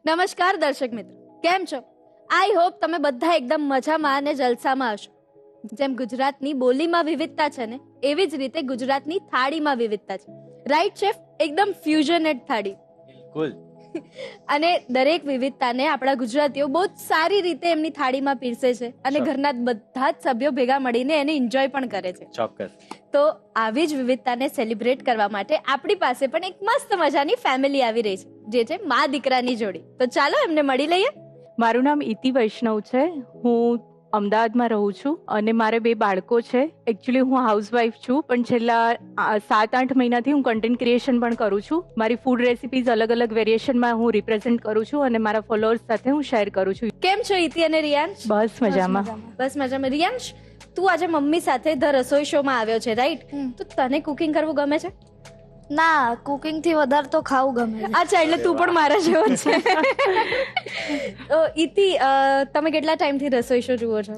નમસ્કાર દર્શક મિત્રો, કેમ છો? આઈ હોપ તમે બધા એકદમ મજામાં અને જલસામાં હશો. જેમ ગુજરાતની બોલીમાં વિવિધતા છે ને, એવી જ રીતે ગુજરાતની થાળીમાં વિવિધતા છે. Right chef? એકદમ ફ્યુઝનેટ થાળી. બિલકુલ. અને દરેક વિવિધતાને આપણા ગુજરાતીઓ બહુ જ સારી રીતે એમની થાળીમાં પીરસે છે અને ઘરના બધા જ સભ્યો ભેગા મળીને એને એન્જોય પણ કરે છે. ચોક્કસ. તો આવી જ વિવિધતાને સેલિબ્રેટ કરવા માટે આપણી પાસે પણ એક મસ્ત મજાની ફેમિલી આવી રહી છે, જે છે મા દીકરાની જોડી. તો ચાલો એમને મળી લઈએ. મારું નામ ઇતિ વૈષ્ણવ છે. હું અમદાવાદમાં રહું છું અને મારે 2 બાળકો છે. એકચ્યુઅલી હું હાઉસવાઈફ છું, પણ છેલ્લા 7-8 મહિનાથી હું કન્ટેન્ટ ક્રિએશન પણ કરું છું. મારી ફૂડ રેસિપીઝ અલગ અલગ વેરિએશનમાં હું રિપ્રેઝેન્ટ કરું છું અને મારા ફોલોઅર્સ સાથે હું શેર કરું છું. કેમ છો ઇતિ અને રિયાંશ? બસ મજામાં. બસ મજામાં. રિયાંશ, તું આજે મમ્મી સાથે ધ રસોઈ શો માં આવ્યો છે, રાઈટ? તો તને કુકિંગ કરવું ગમે છે? ના, કુકિંગ થી વધારે તો ખાવું ગમે છે. અચ્છા, એટલે તું પણ મારા જેવો જ છે. તો ઇતિ, તમે કેટલા ટાઈમથી રસોઈ શો જુઓ છો?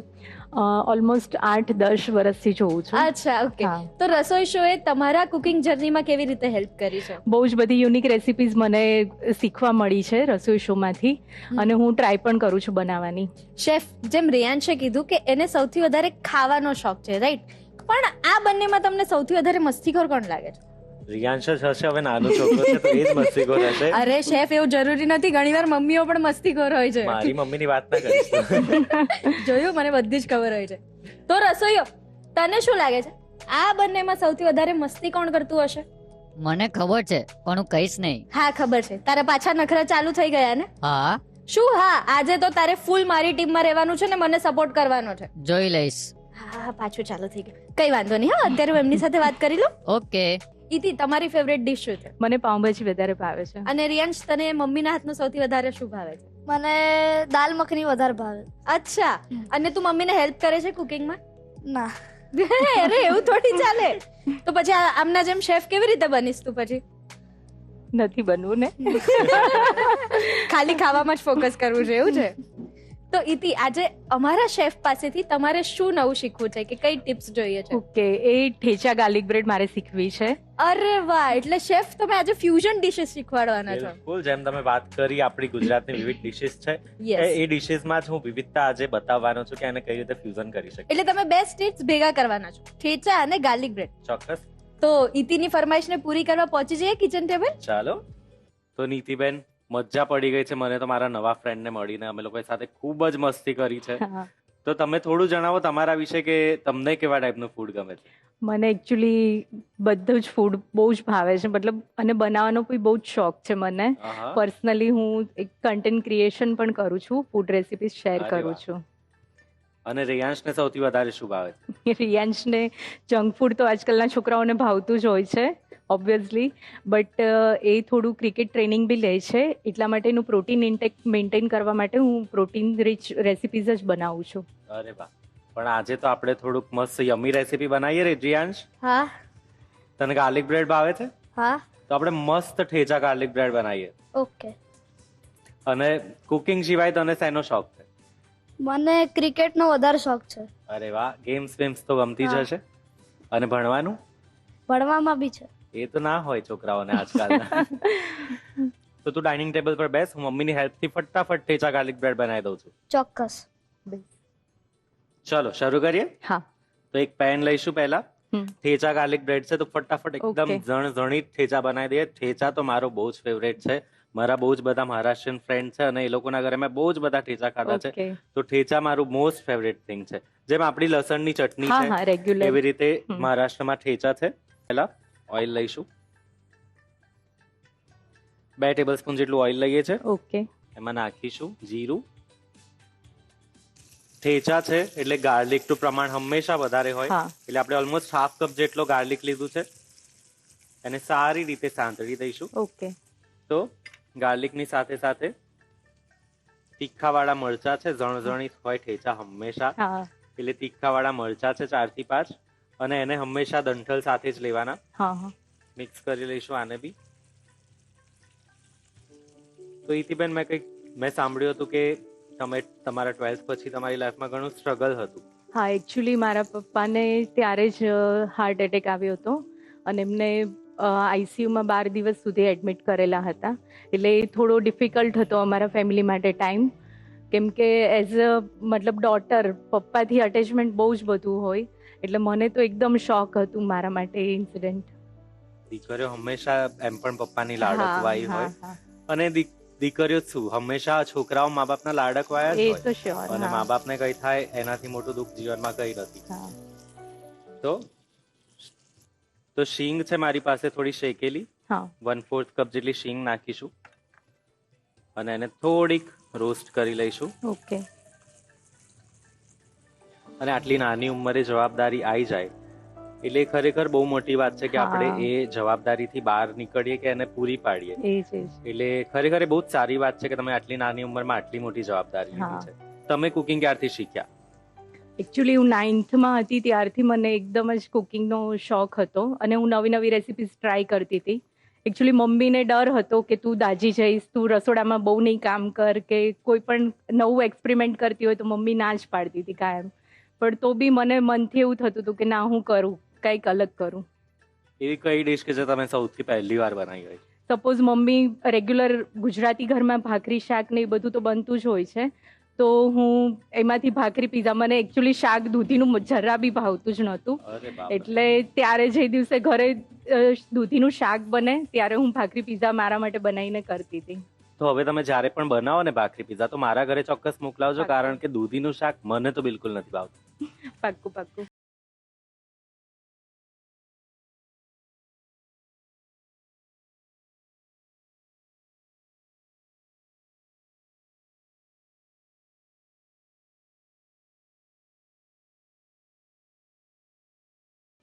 ઓલમોસ્ટ 8-10 વર્ષથી જોઉં છું. અચ્છા, ઓકે. હા. તો રસોઈ શો એ તમારા કુકિંગ જર્નીમાં કેવી રીતે હેલ્પ કરી છે? બહુ જ બધી યુનિક રેસિપીઝ મને શીખવા મળી છે રસોઈ શોમાંથી અને હું ટ્રાય પણ કરું છું બનાવવાની. શેફ, જેમ રિયાંશે કીધું કે એને સૌથી વધારે ખાવાનો શોખ છે, રાઈટ? પણ આ બંનેમાં તમને સૌથી વધારે મસ્તીખોર કોણ લાગે છે? રિયાંશ જ હશે, હવે નાનો છોકરો છે તો એ જ મસ્તીખોર હશે. અરે શેફ, એવું જરૂરી નથી, ઘણીવાર મમ્મીઓ પણ મસ્તીખોર હોય છે. મારી મમ્મીની વાત ના કરીશ. જોયું, મને બધી જ ખબર હોય છે. તો રસોઈયો, તને શું લાગે છે, આ બંનેમાં સૌથી વધારે મસ્તી કોણ કરતું હશે? મને ખબર છે પણ હું કહીશ નહીં. હા, ખબર છે. તારા પાછા નખરા ચાલુ થઈ ગયા ને? હા, શું હા? આજે તો તારે ફૂલ મારી ટીમમાં રહેવાનું છે ને મને સપોર્ટ કરવાનો છે. જોઈ લઈશ. હા, પાછું ચાલુ થઈ ગયું. કઈ વાંધો નહીં. હા, અત્યારે હું એમની સાથે વાત કરી લઉં. ઓકે. ઇતિ, તમારી ફેવરેટ ડિશ શું છે? મને પાઉંભાજી વધારે ભાવે છે. અને રિયાંશ, તને મમ્મીના હાથનું સૌથી વધારે શું ભાવે છે? મને દાલ મખની વધારે ભાવે. અચ્છા, અને તું મમ્મીને હેલ્પ કરે છે કુકિંગમાં? ના, અરે એવું થોડી ચાલે. તો પછી આમના જેમ શેફ કેવી રીતે બનીશ તું પછી? નથી બનવું ને. ખાલી ખાવામાં જ ફોકસ કરવું છે, એવું છે? તો ઇતિ, આજે અમારા શેફ પાસેથી તમારે શું નવું શીખવું છે, કે કઈ ટિપ્સ જોઈએ છે? ઓકે, એ ઠેચા ગાર્લિક બ્રેડ મારે શીખવી છે. અરે વાહ, એટલે શેફ તમે આજે ફ્યુઝન ડિશિસ શીખવાડવાના છો. બિલકુલ, જેમ તમે વાત કરી આપણી ગુજરાતની વિવિધ ડિશિસ છે, Yes. એ ડિશિસમાં જ હું વિવિધતા આજે બતાવવાનો છું કે એને કઈ રીતે ફ્યુઝન કરી શકે. એટલે તમે બે સ્ટેટ્સ ભેગા કરવાના છો, ઠેચા અને ગાર્લિક બ્રેડ. ચોક્કસ. તો ઇતિની ફરમાઈશને પૂરી કરવા પહોંચી જઈએ કિચન ટેબલ. ચાલો. તો નીતિબેન, મજા પડી ગઈ છે મને તો મારા નવા ફ્રેન્ડને મળીને. અમે લોકો સાથે ખૂબ જ મસ્તી કરી છે. હા. તો તમે થોડું જણાવો તમારા વિશે કે તમને કેવા ટાઈપનું ફૂડ ગમે છે. મને એકચ્યુઅલી બધું જ ફૂડ બહુ જ ભાવે છે, મતલબ અને બનાવવાનો બી બહુ જ શોખ છે મને. આહા. પર્સનલી હું એક કન્ટેન્ટ ક્રિએશન પણ કરું છું, ફૂડ રેસિપીઝ શેર અરે કરું વાહ. છું. અને રિયાંશને સૌથી વધારે શું ભાવે છે? રિયાંશને જંક ફૂડ તો આજકાલના છોકરાઓને ભાવતું જ હોય છે ઓબ્વિયસલી, બટ એ થોડું ક્રિકેટ ટ્રેનિંગ બી લે છે, એટલા માટે એનું પ્રોટીન ઇન્ટેક મેન્ટેન કરવા માટે હું પ્રોટીન રિચ રેસિપીઝ જ બનાવું છું. અરે વાહ. પણ આજે તો આપણે થોડુંક મસ્ત યમી રેસીપી બનાવીએ રે રિયાંશ. હા, તને ગાર્લિક બ્રેડ ભાવે છે? હા, તો આપણે મસ્ત ઠેચા ગાર્લિક બ્રેડ બનાવીએ. ઓકે. અને કુકિંગ સિવાય તને શેનો શોખ છે? મને ક્રિકેટનો વધારે શોખ છે. અરે વાહ, ગેમ્સ વેમ્સ તો ગમતી જ હા. હશે. અને ભણવાનું? ભણવામાં બી છે. એ તો ના હોય છોકરાઓને આજકાલના. તો તું ડાઇનિંગ ટેબલ પર બેસ, હું મમ્મીની હેલ્પથી ફટાફટ ઠેચા ગાર્લિક બ્રેડ બનાવી દઉં છું. ચોક્કસ. ચલો શરૂ કરીએ. હા. તો એક પેન લઈશું પહેલા. હમ. ઠેચા ગાર્લિક બ્રેડ છે તો ફટાફટ એકદમ Okay. ઝણઝણીત ઠેચા બનાવી દઈએ. ઠેચા તો મારો બહુ જ ફેવરેટ છે. મારા બહુ જ બધા મહારાષ્ટ્રીયન ફ્રેન્ડ છે અને એ લોકોના ઘરે મેં બહુ જ બધા ઠેચા ખાધા છે. Okay. તો ઠેચા મારું મોસ્ટ ફેવરેટ થિંગ છે. જેમ આપણી લસણની ચટણી હા હા, છે રેગ્યુલર. એવી રીતે હમ. મહારાષ્ટ્રમાં ઠેચા છે. પહેલા ઓઇલ લઈશું. 2 ટેબલસ્પૂન જેટલું ઓઇલ લઈએ છે. ઓકે. એમાં નાખીશું જીરું. ઠેચા છે એટલે ગાર્લિકનું પ્રમાણ હંમેશા વધારે હોય, હા. એટલે આપણે ઓલમોસ્ટ હાફ કપ જેટલો ગાર્લિક લીધું છે. એને સારી રીતે સાંતળી દઈશું. ઓકે. તો ગાર્લિકની સાથે સાથે તીખાવાળા મરચા છે, ઝણઝણીત હોય ઠેચા હંમેશા, હા એટલે તીખાવાળા મરચા છે 4 થી 5, અને એને હંમેશા દંઠલ સાથે જ લેવાના. હા હા. મિક્સ કરી લઈશું આને બી. તો ઇતિબેન, મેં સાંભળ્યું હતું કે તમે તમારા 12th પછી તમારી લાઈફમાં ઘણું સ્ટ્રગલ હતું. હા, એકચ્યુઅલી મારા પપ્પાને ત્યારે જ હાર્ટ એટેક આવ્યો હતો અને એમને આઈસીયુમાં 12 દિવસ સુધી એડમિટ કરેલા હતા. એટલે એ થોડો ડિફિકલ્ટ હતો અમારા ફેમિલી માટે ટાઈમ, કેમ કે એઝ અ મતલબ ડોટર પપ્પાથી અટેચમેન્ટ બહુ જ બધું હોય, એટલે મને તો એકદમ શોક હતું મારા માટે એ ઇન્સિડન્ટ. દીકરીઓ હંમેશા એમ પણ પપ્પાની લાડકવાઈ હોય, હા, અને દીકરીઓ જ શું, હંમેશા છોકરાઓ મા બાપના લાડકવાયા જ એ હોય. તો શ્યોર. અને મા બાપને કઈ થાય એનાથી મોટું દુઃખ જીવનમાં કઈ નથી. તો તો શીંગ છે મારી પાસે થોડી શેકેલી, હા 1/4 કપ જેટલી શીંગ નાખીશું અને એને થોડીક રોસ્ટ કરી લઈશું. ઓકે. અને આટલી નાની ઉંમરે જવાબદારી આવી જાય એટલે એ ખરેખર બહુ મોટી વાત છે કે હા. આપણે એ જવાબદારીથી બહાર નીકળીએ કે એને પૂરી પાડીએ. એ જ એટલે ખરેખર એ બહુ જ સારી વાત છે કે તમે આટલી નાની ઉંમરમાં આટલી મોટી જવાબદારી લીધી છે. તમે કુકિંગ ક્યારથી શીખ્યા? એકચ્યુઅલી હું 9th હતી ત્યારથી મને એકદમ જ કુકિંગનો શોખ હતો અને હું નવી નવી રેસિપીઝ ટ્રાય કરતી હતી. એકચ્યુઅલી મમ્મીને ડર હતો કે તું દાજી જઈશ, તું રસોડામાં બહુ નહીં કામ કર, કે કોઈ પણ નવું એક્સપેરિમેન્ટ કરતી હોય તો મમ્મી ના જ પાડતી હતી કાયમ. પણ તો બી મને મનથી એવું થતું હતું કે ના, હું કરું, કંઈક અલગ કરું. એવી કઈ ડિશ કે જે તમે સૌથી પહેલી વાર બનાવી હોય? સપોઝ મમ્મી રેગ્યુલર ગુજરાતી ઘરમાં ભાખરી શાક ને એ બધું તો બનતું જ હોય છે, તો હું એમાંથી ભાખરી પીઝા, મને એકચ્યુઅલી શાક દૂધીનું જરા બી ભાવતું જ નહોતું, અરે બાપ રે. એટલે ત્યારે જે દિવસે ઘરે દૂધીનું શાક બને ત્યારે હું ભાખરી પીઝા મારા માટે બનાવીને કરતી હતી. તો હવે તમે જ્યારે પણ બનાવો ને ભાખરી પીઝા તો મારા ઘરે ચોક્કસ મોકલાવજો, પાક્કું. કારણ કે દૂધીનું શાક મને તો બિલકુલ નથી ભાવતું. પાક્કું પાક્કું.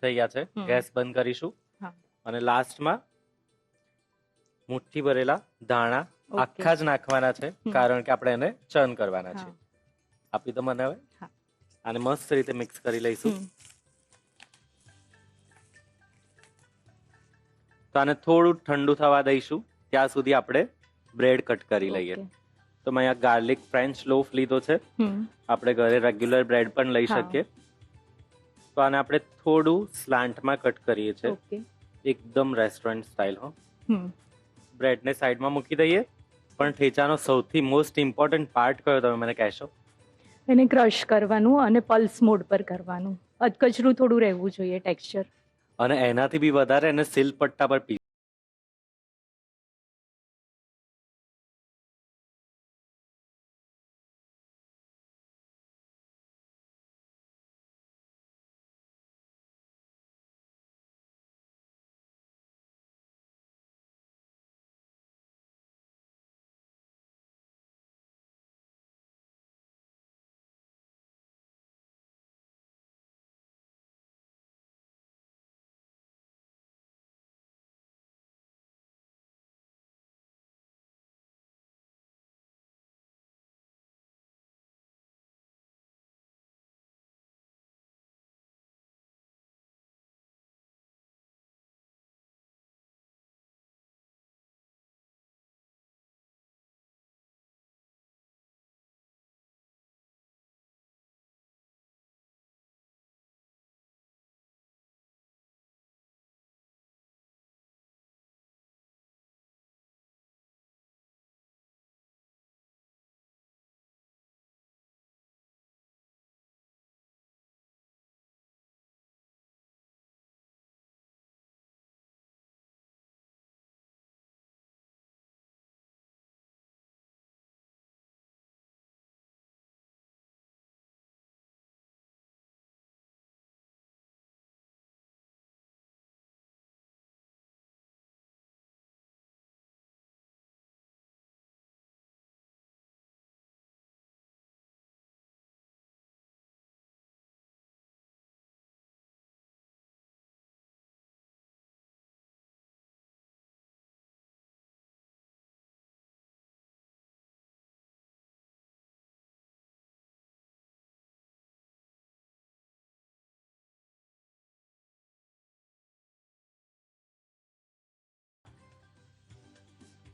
થઈ ગયા છે. હમ. ગેસ બંધ કરીશું. હા. અને લાસ્ટમાં મુઠ્ઠી ભરેલા ધાણા Okay. આખા જ નાખવાના છે, હમ. કારણ કે આપણે એને ચર્ન કરવાના છે. હા. આપી તો મને હવે. હા. આને મસ્ત રીતે મિક્સ કરી લઈશું. હમ. તો આને થોડું ઠંડુ થવા દઈશું, ત્યાં સુધી આપણે બ્રેડ કટ કરી લઈએ. Okay. તો મેં અહીંયા ગાર્લિક ફ્રેન્ચ લોફ લીધો છે. હમ. આપણે ઘરે રેગ્યુલર બ્રેડ પણ લઈ હા. શકીએ. તો આને આપણે થોડું સ્લાન્ટમાં કટ કરીએ છીએ, ઓકે. એકદમ રેસ્ટોરન્ટ સ્ટાઇલ. હો, હમ. બ્રેડને સાઈડમાં મૂકી દઈએ. પણ ઠેચાનો સૌથી મોસ્ટ ઇમ્પોર્ટન્ટ પાર્ટ કયો તમે મને કહેશો? એને ક્રશ કરવાનું અને પલ્સ મોડ પર કરવાનું. અધકચરું થોડું રહેવું જોઈએ ટેક્સચર. અને એનાથી બી વધારે એને સિલ પટ્ટા પર પી.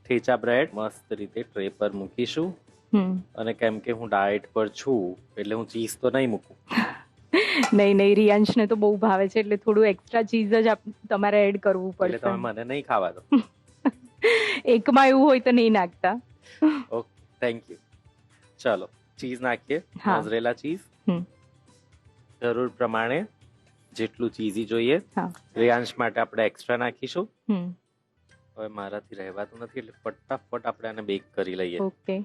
ઠેચા બ્રેડ મસ્ત રીતે ટ્રે પર મૂકીશું. હમ. અને કેમ કે હું ડાયટ પર છું એટલે હું ચીઝ તો નહીં મૂકું. નહીં નહીં, રિયાંશને તો બહુ ભાવે છે એટલે થોડું એક્સ્ટ્રા ચીઝ જ તમારે એડ કરવું એટલે તમે પડશે. મને નહીં ખાવા દો. એકમાં એવું હોય તો નહીં નાખતા. Okay, thank you. ચલો ચીઝ નાખીએ. હા. મોઝરેલા ચીઝ હમ. જરૂર પ્રમાણે જેટલું ચીઝી જોઈએ. હા. રિયાંશ માટે આપણે એક્સ્ટ્રા નાખીશું. હમ. હવે મારાથી રહેવાતું નથી એટલે ફટાફટ આપણે આને બેક કરી લઈએ. ઓકે.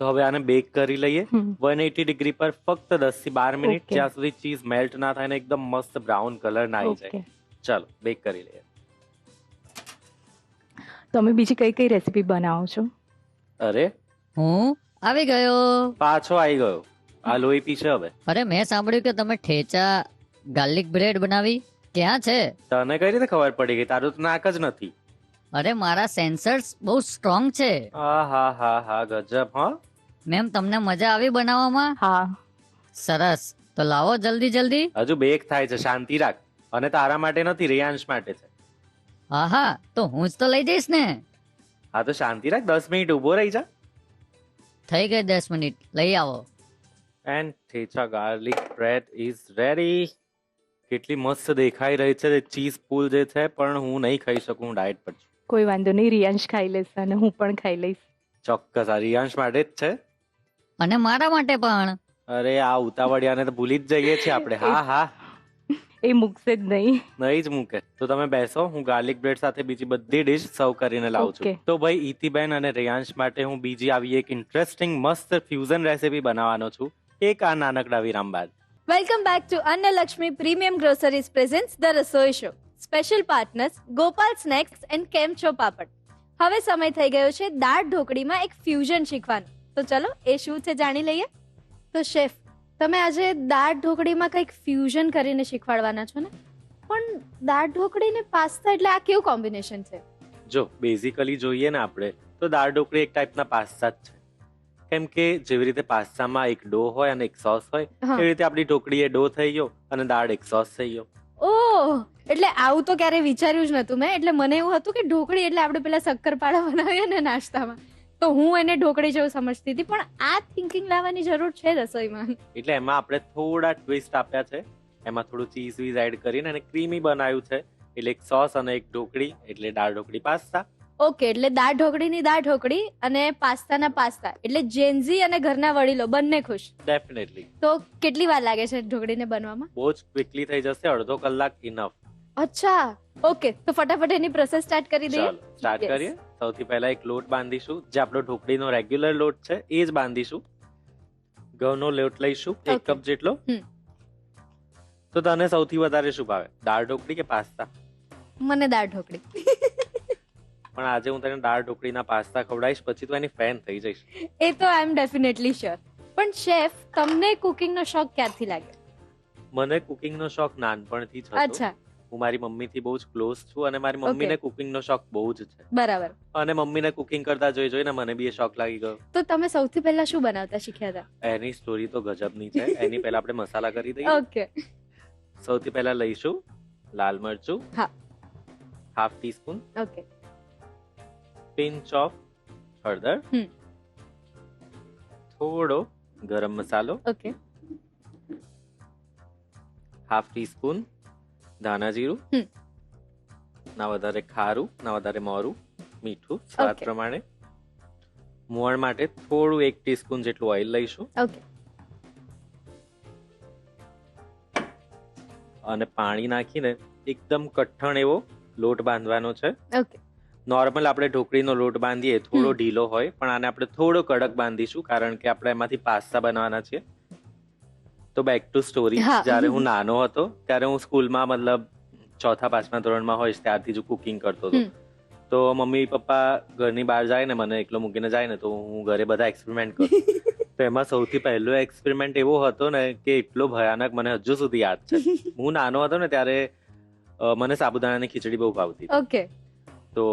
તો હવે આને બેક કરી લઈએ હમ. 180 ડિગ્રી પર ફક્ત 10 થી 12 મિનિટ, Okay. જ્યાં સુધી ચીઝ મેલ્ટ ના થાય ને એકદમ મસ્ત બ્રાઉન કલર ના આવી જાય. ઓકે. ચાલો બેક કરી લઈએ. તમે બીજી કઈ કઈ રેસીપી બનાવો છો? અરે હું આવી ગયો. પાછો આવી ગયો. આ લોહી પીશે હવે. અરે મેં સાંભળ્યું કે તમે ઠેચા ગાર્લિક બ્રેડ બનાવી. ક્યાં છે? તને કઈ રીતે ખબર પડી ગઈ? તારું તો નાક જ નથી. અરે મારા સેન્સર્સ બહુ સ્ટ્રોંગ છે. હા ગજબ. હા મેમ તમને મજા આવી બનાવવામાં? હા. સરસ, તો લાવો જલ્દી જલ્દી. હજુ બેક થાય છે, શાંતિ રાખ. અને તારા માટે નથી, રિયાંશ માટે છે. હા હા, તો હું જ તો લઈ જઈશ ને. હા તો શાંતિ રાખ, 10 મિનિટ ઉભો રહી જા. થઈ ગઈ 10 મિનિટ, લઈ આવો. And thecha garlic bread is ready. કેટલી મસ્ત દેખાઈ રહી છે ચીઝ પૂલ જે છે, પણ હું નહીં ખાઈ શકું, હું ડાયટ પર છું. કોઈ વાંધો નહીં, રિયાંશ ખાઈ લેશે અને હું પણ ખાઈ લઈશ. ચોક્કસ આ રિયાંશ માટે જ છે. અને મારા માટે પણ. અરે આ ઉતાવળિયાને તો ભૂલી જ જઈએ છીએ આપણે. હા એ મૂકશે જ નહીં. નહીં જ મૂકે. તો તમે બેસો, હું ગાર્લિક બ્રેડ સાથે બીજી બધી ડિશ સર્વ કરીને લાવું છું. Okay. તો ભાઈ ઈતિબેન અને રિયાંશ માટે હું બીજી આવી એક ઇન્ટરેસ્ટિંગ મસ્ત ફ્યુઝન રેસીપી બનાવવાનો છું એક આ નાનકડા વિરામ બાદ. Welcome back to Annalakshmi premium groceries presents the Rasoi show. Special partners Gopal snacks and Kemcho papad. હવે સમય થઈ ગયો છે દાળ ઢોકળીમાં એક ફ્યુઝન શીખવાનો. તો ચલો એ શું છે જાણી લઈએ. તો શેફ, તમે આજે દાળ ઢોકળીમાં કંઈક ફ્યુઝન કરીને શીખવાડવાના છો ને? પણ દાળ ઢોકળી ને પાસ્તા એટલે આ કેવું કોમ્બિનેશન છે? જો બેઝિકલી જોઈએ ને આપણે તો દાળ ઢોકળી એક ટાઈપના પાસ્તા જ છે. કેમ કે જેવી રીતે પાસ્તામાં એક ડો હોય અને એક સોસ હોય, હા. એવી રીતે આપણી ઢોકળી એ ડો થઈ ગયો અને દાળ એક સોસ થઈ ગયો. ઓહ, એટલે આવું તો ક્યારે વિચાર્યું જ નતું મેં. એટલે મને એવું હતું કે ઢોકળી એટલે આપણે પેલા શક્કરપારા બનાવીએ ને નાસ્તામાં, તો હું એને ઢોકળી જેવું સમજતી હતી. પણ આ થિંકિંગ લાવવાની જરૂર છે રસોઈમાં. એટલે એમાં આપણે થોડા ટ્વિસ્ટ આપ્યા છે. એમાં થોડું ચીઝ વીઝ એડ કરીને અને ક્રીમી બનાવ્યું છે. એટલે એક સોસ અને એક ઢોકળી, એટલે દાળ ઢોકળી પાસ્તા. ઓકે, એટલે દાળ ઢોકળીની દાળ ઢોકળી અને પાસ્તાના પાસ્તા, એટલે જેન્ઝી અને ઘરના વડીલો બંને ખુશ. ડેફિનેટલી. તો કેટલી વાર લાગે છે ઢોકળીને બનવામાં? બહુ જ ક્વિકલી થઈ જશે, અડધો કલાક ઇનફ. અચ્છા, ઓકે, તો ફટાફટ એની પ્રોસેસ સ્ટાર્ટ કરી દઈએ. ચાલો સ્ટાર્ટ Yes. કરીએ. સૌથી પહેલા એક લોટ બાંધીશું, જે આપણો ઢોકળીનો રેગ્યુલર લોટ છે એ જ બાંધીશું. ઘઉંનો લોટ લઈશું 1 Okay. કપ જેટલો. હમ. તો તને સૌથી વધારે શું ભાવે, દાળ ઢોકળી કે પાસ્તા? મને દાળ ઢોકળી. પણ આજે હું તને દાળ ઢોકળીના પાસ્તા ખવડાવીશ, પછી તું એની ફેન થઈ જઈશ. એ તો આઈ એમ ડેફિનેટલી શ્યોર. પણ શેફ, તમને કુકિંગનો શોખ ક્યારથી લાગ્યો? મને કુકિંગનો શોખ નાનપણથી જ હતો. અચ્છા, હું મારી મમ્મીથી બહુ જ ક્લોઝ છું અને મારી મમ્મીને કુકિંગનો શોખ બહુ જ છે. બરાબર. અને મમ્મીને કુકિંગ કરતા જોઈ જોઈને મને બી એ શોખ લાગી ગયો. તો તમે સૌથી પહેલા શું બનાવતા શીખ્યા હતા? એની સ્ટોરી તો ગજબની છે. એની પહેલા આપણે મસાલા કરી દઈએ. ઓકે. સૌથી પહેલા લઈશું લાલ મરચું, હા. 1/2 ટીસ્પૂન, ઓકે. પિંચ ઓફ હળદર, હમ. થોડો ગરમ મસાલો, ઓકે. 1/2 ટીસ્પૂન ધાણા જીરું, હમ. ના વધારે ખારું ના વધારે મોરું, મીઠું સ્વાદ Okay. પ્રમાણે. મોણ માટે થોડું 1 ટીસ્પૂન જેટલું ઓઇલ લઈશું ઓકે. અને પાણી નાખીને એકદમ કઠણ એવો લોટ બાંધવાનો છે. ઓકે. નોર્મલ આપણે ઢોકળીનો લોટ બાંધીએ થોડો હમ. ઢીલો હોય, પણ આને આપણે થોડો કડક બાંધીશું કારણ કે આપણે એમાંથી પાસ્તા બનાવવાના છીએ. તો બેક ટુ સ્ટોરી. હા. જ્યારે હું નાનો હતો ત્યારે હું સ્કૂલમાં મતલબ 4-5 ધોરણમાં હોઈશ ત્યારથી જ કુકિંગ કરતો હતો. હમ. તો મમ્મી પપ્પા ઘરની બહાર જાય ને મને એકલો મૂકીને જાય ને તો હું ઘરે બધા એક્સપેરિમેન્ટ કરું. તો એમાં સૌથી પહેલો એક્સપેરિમેન્ટ એવો હતો ને કે એટલો ભયાનક મને હજુ સુધી યાદ છે. હું નાનો હતો ને ત્યારે મને સાબુદાણાની ખીચડી બહુ ભાવતી. ઓકે. તો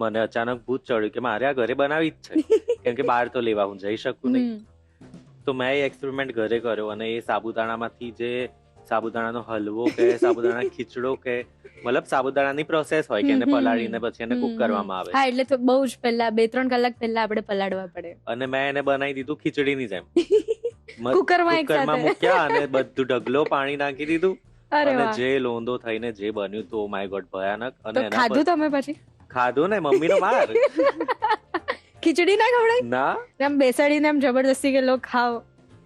મને અચાનક ભૂત ચડ્યું કે મારે આ ઘરે બનાવી જ છે, કેમ કે બહાર તો લેવા હું જઈ શકું નહીં. તો મેં એ એક્સપેરિમેન્ટ ઘરે કર્યો અને એ સાબુદાણામાંથી જે સાબુદાણાનો હલવો કે સાબુદાણા ખીચડો કે મતલબ સાબુદાણાની પ્રોસેસ હોય કે એને પલાળીને પછી એને કુક કરવામાં આવે. હા, એટલે તો બહુ જ પહેલા 2-3 કલાક પહેલા આપણે પલાળવા પડે. અને મેં એને બનાવી દીધું ખીચડીની જેમ. કુકરમાં એક કુકરમાં સાથે. મૂક્યા અને બધું ઢગલો પાણી નાખી દીધું અરે અને વાહ. જે લોંદો થઈને જે બન્યું તો માય ગોડ ભયાનક. અને તો એના ખાધું પર તમે પછી? ખાધું ને, મમ્મીનો માર. ખીચડી ના ખવડાય? ના, આમ બેસાડીને આમ જબરદસ્તી કે લો ખાઓ.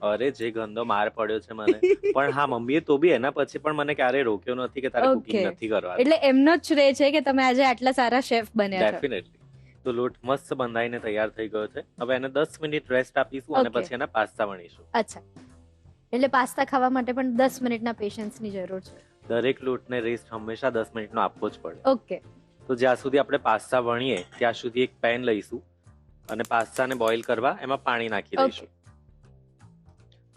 અરે જે ગંદો માર પડ્યો છે મને. પણ હા, મમ્મીએ તો બી એના પછી પણ મને ક્યારેય રોક્યો નથી કે તારે કુકિંગ Okay. નથી કરવાનું. એટલે એમનો જ શ્રેય છે કે તમે આજે આટલા સારા શેફ બન્યા છો. ડેફિનેટલી. તો લોટ મસ્ત બંધાઈને તૈયાર થઈ ગયો છે. હવે એને 10 મિનિટ રેસ્ટ આપીશું અને Okay. પછી એના પાસ્તા વણીશું. અચ્છા, એટલે પાસ્તા ખાવા માટે પણ 10 મિનિટના પેશન્સની જરૂર છે. દરેક લોટને રેસ્ટ હંમેશા 10 મિનિટનો આપવો જ પડે. ઓકે. તો જ્યાં સુધી આપણે પાસ્તા વણીએ ત્યાં સુધી એક પેન લઈશું અને પાસ્તાને બોઇલ કરવા એમાં પાણી નાખી દઈશું.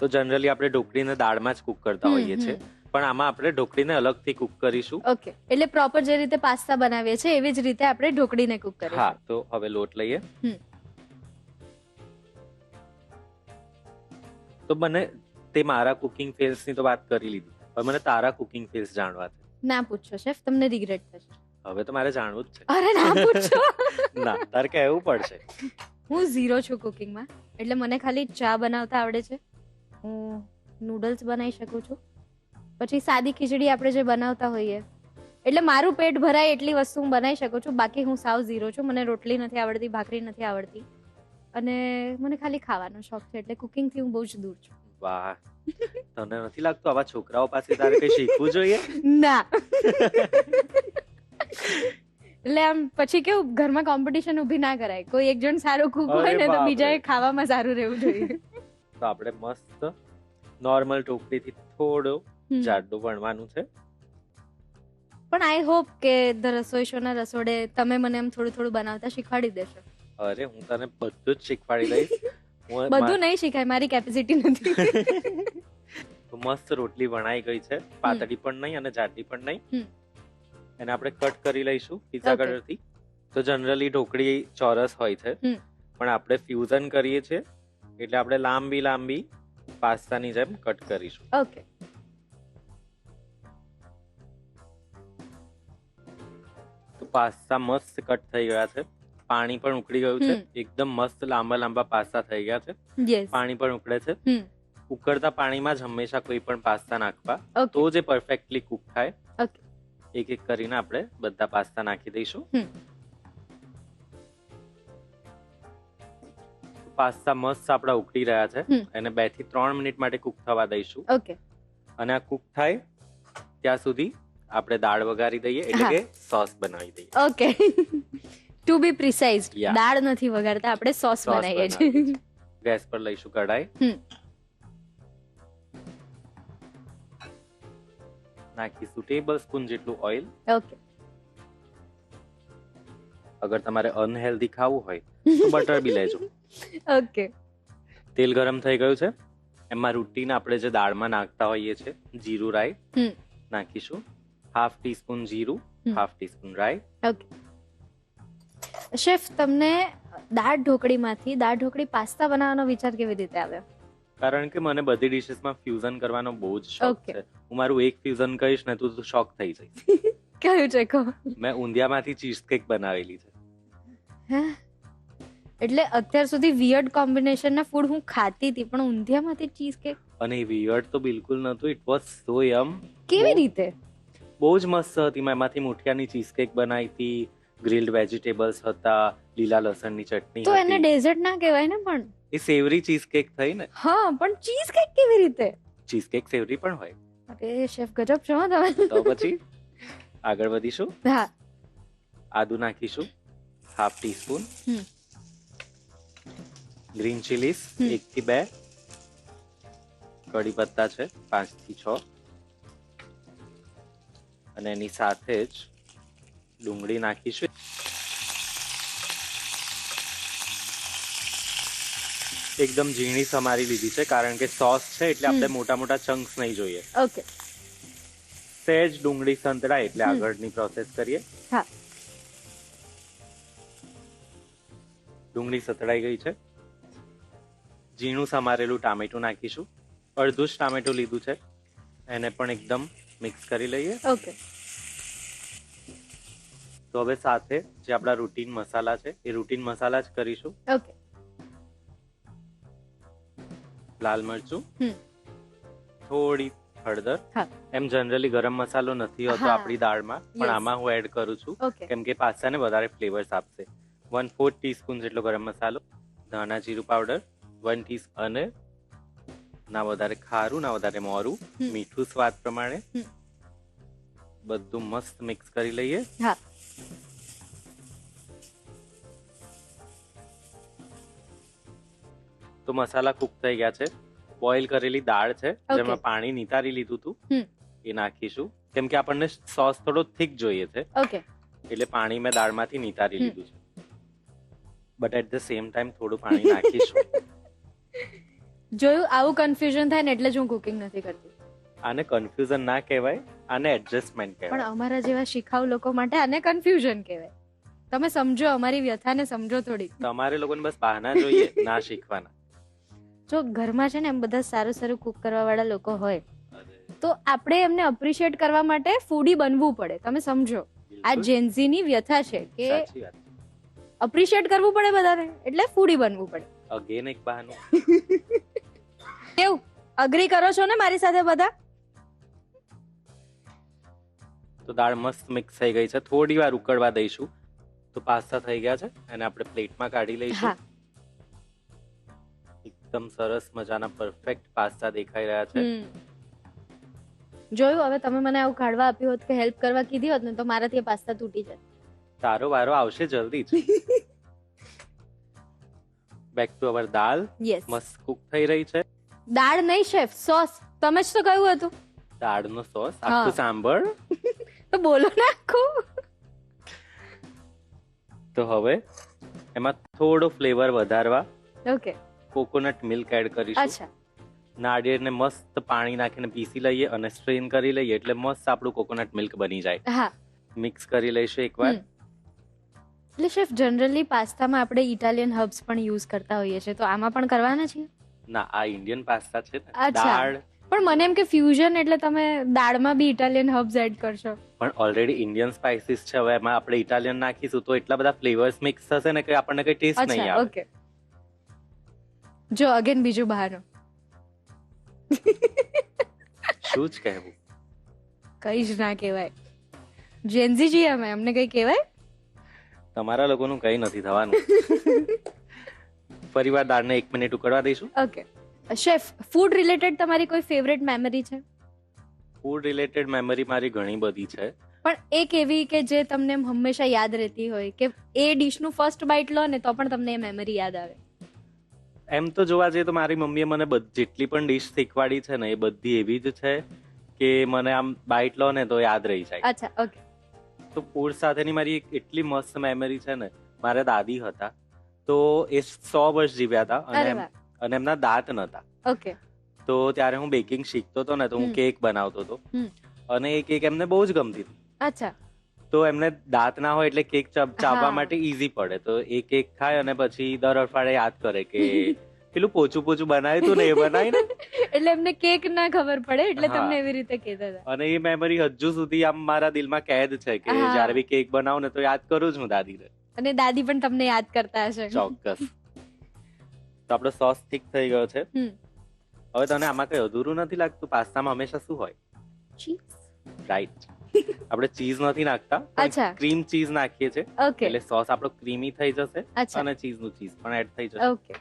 તો જનરલી આપણે ઢોકળીને દાળમાં જ કુક કરતા હોઈએ છીએ, પણ આમાં આપણે ઢોકળીને અલગથી કુક કરીશું. ઓકે, એટલે પ્રોપર જે રીતે પાસ્તા બનાવીએ છીએ એવી જ રીતે આપણે ઢોકળીને કુક કરીશું. હા, તો હવે લોટ લઈએ. તો મને તે મારા કુકિંગ ફેલ્સની તો વાત કરી લીધી, પણ મને તારા કુકિંગ ફેલ્સ જાણવા છે. ના પૂછો શેફ, તમને રિગ્રેટ થશે. હવે તો મારે જાણવું જ છે. અરે ના પૂછો. ના, તારે કહેવું પડશે. હું ઝીરો છું કુકિંગમાં, એટલે મને ખાલી ચા બનાવતા આવડે છે. હું નૂડલ્સ બનાવી શકું છું. પછી સાદી ખીચડી આપણે જે બનાવતા હોઈએ, એટલે મારું પેટ ભરાય એટલી વસ્તુ હું બનાવી શકું છું. બાકી હું સાવ ઝીરો છું. મને રોટલી નથી આવડતી, ભાખરી નથી આવડતી, અને મને ખાલી ખાવાનો શોખ છે. એટલે કુકિંગથી હું બહુ જ દૂર છું. વાહ, તને નથી લાગતું આવા છોકરાઓ પાસે તારે કઈ શીખવું જોઈએ? ના. એટલે આમ પછી કેવું ઘરમાં કોમ્પિટિશન ઊભી ના કરાય. કોઈ એક જણ સારો કુક અરે હોય ને તો બાપ રે. બીજાએ ખાવામાં સારું રહેવું જોઈએ. તો આપણે મસ્ત નોર્મલ ઢોકળીથી થોડું જાડું વણવાનું છે. પણ આઈ હોપ કે ધ રસોઈ શો ના રસોડે તમે મને એમ થોડું થોડું બનાવતા શીખવાડી દેશો. અરે હું તને બધું જ શીખવાડી દઈશ. હું બધું નહીં શીખાય, મારી કેપેસિટી નથી. તો મસ્ત રોટલી વણાઈ ગઈ છે, પાતળી પણ નહીં અને જાડી પણ નહીં. એને આપણે કટ કરી લઈશું પિઝા Okay. કટરથી. તો જનરલી ઢોકળી ચોરસ હોય છે, પણ આપણે ફ્યુઝન કરીએ છીએ એટલે આપણે લાંબી લાંબી પાસ્તાની જેમ કટ કરીશું. ઓકે. તો પાસ્તા મસ્ત કટ થઈ ગયા છે, પાણી પણ ઉકળી ગયું છે, એકદમ મસ્ત લાંબા લાંબા પાસ્તા થઈ ગયા છે. યસ. પાણી પણ ઉકળે છે. ઉકળતા પાણીમાં જ હંમેશા કોઈ પણ પાસ્તા નાખવા, ઓકે. તો જે પરફેક્ટલી કુક થાય. ઓકે. એક એક કરીને આપણે બધા પાસ્તા નાખી દઈશું. પાસ્તા મસ્ત આપણા ઉકળી રહ્યા છે, એને 2 થી 3 મિનિટ માટે કુક થવા દઈશું. ઓકે. અને આ કુક થાય ત્યાં સુધી આપણે દાળ વઘારી દઈએ, એટલે કે સોસ બનાવી દઈએ. ઓકે. ટુ બી પ્રિસાઇઝ, Yeah. દાળ નથી વઘારતા, આપણે સોસ સોસ બનાવીએ બનાવીએ છીએ. ગેસ પર લઈશું કઢાઈ. નાખીશું ટેબલ સ્પૂન જેટલું ઓઇલ. ઓકે. અગર તમારે અનહેલ્ધી ખાવું હોય તો બટર બી લેજો. ઓકે. તેલ ગરમ થઈ ગયું છે, એમાં રૂટીન આપણે જે દાળમાં નાખતા હોઈએ છીએ જીરું રાઈ નાખીશું. 1/2 ટીસ્પૂન જીરું, 1/2 ટીસ્પૂન રાઈ. ઓકે. શેફ, તમને દાળ ઢોકળીમાંથી દાળ ઢોકળી પાસ્તા બનાવવાનો વિચાર કેવી રીતે આવ્યો? કારણ કે મને બધી ડિશેસમાં ફ્યુઝન કરવાનો બહુ જ શોખ Okay. છે. હું મારું એક ફ્યુઝન કહીશ ને તું શોક થઈ જઈશ. કયું છે કહો? મેં ઊંધિયામાંથી ચીઝ કેક બનાવેલી છે. હે? એટલે અત્યાર સુધી વિયર્ડ કોમ્બિનેશનના ફૂડ હું ખાતી હતી, પણ ઊંધિયામાંથી ચીઝ કેક અને એ વિયર્ડ તો બિલકુલ નહોતું. It was so yum. કેવી રીતે? બહુ જ મસ્ત હતી. મેં એમાંથી મુઠિયાની ચીઝ કેક બનાવી હતી, ગ્રીલ્ડ વેજીટેબલ્સ હતા, લીલા લસણની ચટણી તો એને હતી. ડેઝર્ટ ના કહેવાય ને? પણ એ સેવરી ચીઝ કેક થઈ ને. હા, પણ ચીઝ કેક કેવી રીતે? ચીઝ કેક સેવરી પણ હોય. અરે શેફ, ગજબ છો હો તમે. તો પછી આગળ વધીશું. હા. આદુ નાખીશું 1/2 ટીસ્પૂન. ગ્રીન ચીલીસ 1 થી 2. કડી પત્તા છે 5 થી 6. અને એની સાથે જ ડુંગળી નાખીશું. એકદમ ઝીણી સમારી લીધી છે, કારણ કે સોસ છે એટલે આપણે મોટા મોટા ચંક્સ નહીં જોઈએ. ઓકે. સહેજ ડુંગળી સંતળાય એટલે આગળની પ્રોસેસ કરીએ. હા. ડુંગળી સતળાઈ ગઈ છે. ઝીણું સમારેલું ટામેટું નાખીશું. અડધું જ ટામેટું લીધું છે, એને પણ એકદમ મિક્સ કરી લઈએ. ઓકે. તો હવે સાથે જે આપણા રૂટીન મસાલા છે એ રૂટીન મસાલા જ કરીશું. ઓકે. લાલ મરચું, હમ. થોડી હળદર. હા. એમ જનરલી ગરમ મસાલો નથી હોતો હા. આપણી દાળમાં, પણ Yes. આમાં હું એડ કરું છું ઓકે કેમ કે પાસ્તાને વધારે ફ્લેવર્સ આપશે. 1/4 ટીસ્પૂન જેટલો ગરમ મસાલો, ધાણા જીરું પાવડર, 1 ટીસ્પૂન, અને ના વધારે ખારું ના વધારે મોરું, હમ. મીઠું સ્વાદ પ્રમાણે. હમ. બધું મસ્ત મિક્સ કરી લઈએ. હા તો મસાલા કુક થઈ ગયા છે. બોઇલ કરેલી દાળ છે Okay. જેમાં પાણી નિતારી લીધું હતું હમ. એ નાખીશું કેમ કે આપણને સોસ થોડો થીક જોઈએ છે, ઓકે એટલે પાણી મેં દાળમાંથી નિતારી હમ. લીધું છે. But at the same time થોડું પાણી નાખીશું. જોયું, આવું કન્ફ્યુઝન થાય ને એટલે જ હું કુકિંગ નથી કરતી. આને કન્ફ્યુઝન ના કહેવાય, આને એડજસ્ટમેન્ટ પણ કહેવાય. અમારા જેવા શિખાઉ લોકો માટે આને કન્ફ્યુઝન કહેવાય. તમે સમજો, અમારી વ્યથાને સમજો થોડી. તમારે લોકોને બસ બહાના જોઈએ, ના શીખવાના. જો ઘરમાં છે ને એમ બધા સારું સારું કુક કરવા વાળા લોકો હોય તો આપણે એમને અપ્રિશિએટ કરવા માટે ફૂડી બનવું પડે. તમે સમજો, આ બિલકુલ જેન્ઝી ની વ્યથા છે કે સાચી વાત. અપ્રિશિએટ કરવું પડે બધાને, એટલે ફૂડી બનવું પડે. અગેન એક બહાનું. કેવું, અગ્રી કરો છો ને મારી સાથે બધા? તો દાળ મસ્ત મિક્સ થઈ ગઈ છે. થોડી વાર ઉકળવા દઈશું તો પાસ્તા થઈ ગયા છે. અને આપણે પ્લેટમાં કાઢી લઈશું. હા. એકદમ સરસ મજાના પરફેક્ટ પાસ્તા દેખાઈ રહ્યા છે. જોયું, હવે તમે મને આવું કાઢવા આપ્યું હોત કે હેલ્પ કરવા કીધી હોત ને તો મારાથી એ પાસ્તા તૂટી જાય. તારો વારો આવશે જલ્દી જ. Back to our dal. Yes. મસ્ત કુક થઈ રહી છે. દાળ નહીં શેફ, સોસ. તમે જ તો કહ્યું હતું. દાળનો સોસ હા. આખું સાંભળ. તો બોલો ને આખું. તો હવે એમાં થોડો ફ્લેવર વધારવા ઓકે, કોકોનટ મિલ્ક એડ કરીશું. અચ્છા. નાળિયેરને મસ્ત પાણી નાખીને પીસી લઈએ અને સ્ટ્રેન કરી લઈએ એટલે મસ્ત આપણું કોકોનટ મિલ્ક બની જાય. હા. મિક્સ કરી લઈશું એકવાર. હમ. એટલે શેફ, જનરલી પાસ્તામાં આપણે ઇટાલિયન હર્બ્સ પણ યુઝ કરતા હોઈએ છીએ, તો આમાં પણ કરવાના છીએ? ના, આ ઇન્ડિયન પાસ્તા છે ને. અચ્છા. દાળ પણ મને એમ કે ફ્યુઝન એટલે તમે દાળમાં બી ઇટાલિયન હર્બ્સ એડ કરશો. પણ ઓલરેડી ઇન્ડિયન સ્પાઇસીસ છે. હવે એમાં આપણે ઇટાલિયન નાખીશું તો એટલા બધા ફ્લેવર્સ મિક્સ થશે ને કે આપણને કઈ ટેસ્ટ નહીં અચ્છા, આવે. ઓકે. જો અગેન બીજું બહારનું. શું જ કહેવું. કઈ જ ના કહેવાય. જેન્ઝી છીએ અમે, અમને કઈ કહેવાય? તમારા લોકોનું કઈ નથી થવાનું. ફરીવાર દાળને 1 મિનિટ ઉકળવા દઈશું. ઓકે. શેફ, ફૂડ રિલેટેડ તમારી કોઈ ફેવરેટ મેમરી છે? ફૂડ રિલેટેડ મેમરી મારી ઘણી બધી છે. પણ એક એવી કે જે તમને એમ હંમેશા યાદ રહેતી હોય કે એ ડિશનું ફર્સ્ટ બાઇટ લો ને તો પણ તમને એ મેમરી યાદ આવે? એમ તો જોવા જઈએ તો મારી મમ્મીએ મને જેટલી પણ ડીશ શીખવાડી છે ને એ બધી એવી જ છે કે મને આમ બાઈટ લો ને તો યાદ રહી જાય. અચ્છા, ઓકે. તો ફૂડ સાથેની મારી એક એટલી મસ્ત મેમરી છે ને, મારા દાદી હતા તો એ 100 વર્ષ જીવ્યા હતા અરે અને વાહ. અને એમના દાંત નહોતા. ઓકે. તો ત્યારે હું બેકિંગ શીખતો હતો ને તો હું હમ. કેક બનાવતો હતો. હમ. અને એ કેક એમને બહુ જ ગમતી હતી. અચ્છા. તો એમને દાંત ના હોય એટલે કેક ચાવવા હા. માટે ઈઝી પડે. તો એ કેક ખાય અને પછી દર અઠવાડિયે યાદ કરે કે પેલું પોચું પોચું બનાવ્યું હતું ને એ બનાવીને. એટલે એમને કેક ના ખબર પડે એટલે હા. તમને એવી રીતે કહેતા હતા. અને એ મેમરી હજુ સુધી આમ મારા દિલમાં કેદ છે કે હા. જ્યારે બી કેક બનાવું ને તો યાદ કરું છું દાદીને. અને દાદી પણ તમને યાદ કરતા હશે. ચોક્કસ. તો આપણો સોસ ઠીક થઈ ગયો છે. હમ. હવે તને આમાં કઈ અધૂરું નથી લાગતું? પાસ્તામાં હંમેશા શું હોય? Cheese. રાઈટ. આપણે ચીઝ નથી નાખતા, અચ્છા. ક્રીમ ચીઝ નાખીએ છીએ ઓકે. એટલે સોસ આપણો ક્રીમી થઈ જશે અચ્છા. અને ચીઝનું ચીઝ પણ એડ થઈ જશે. ઓકે.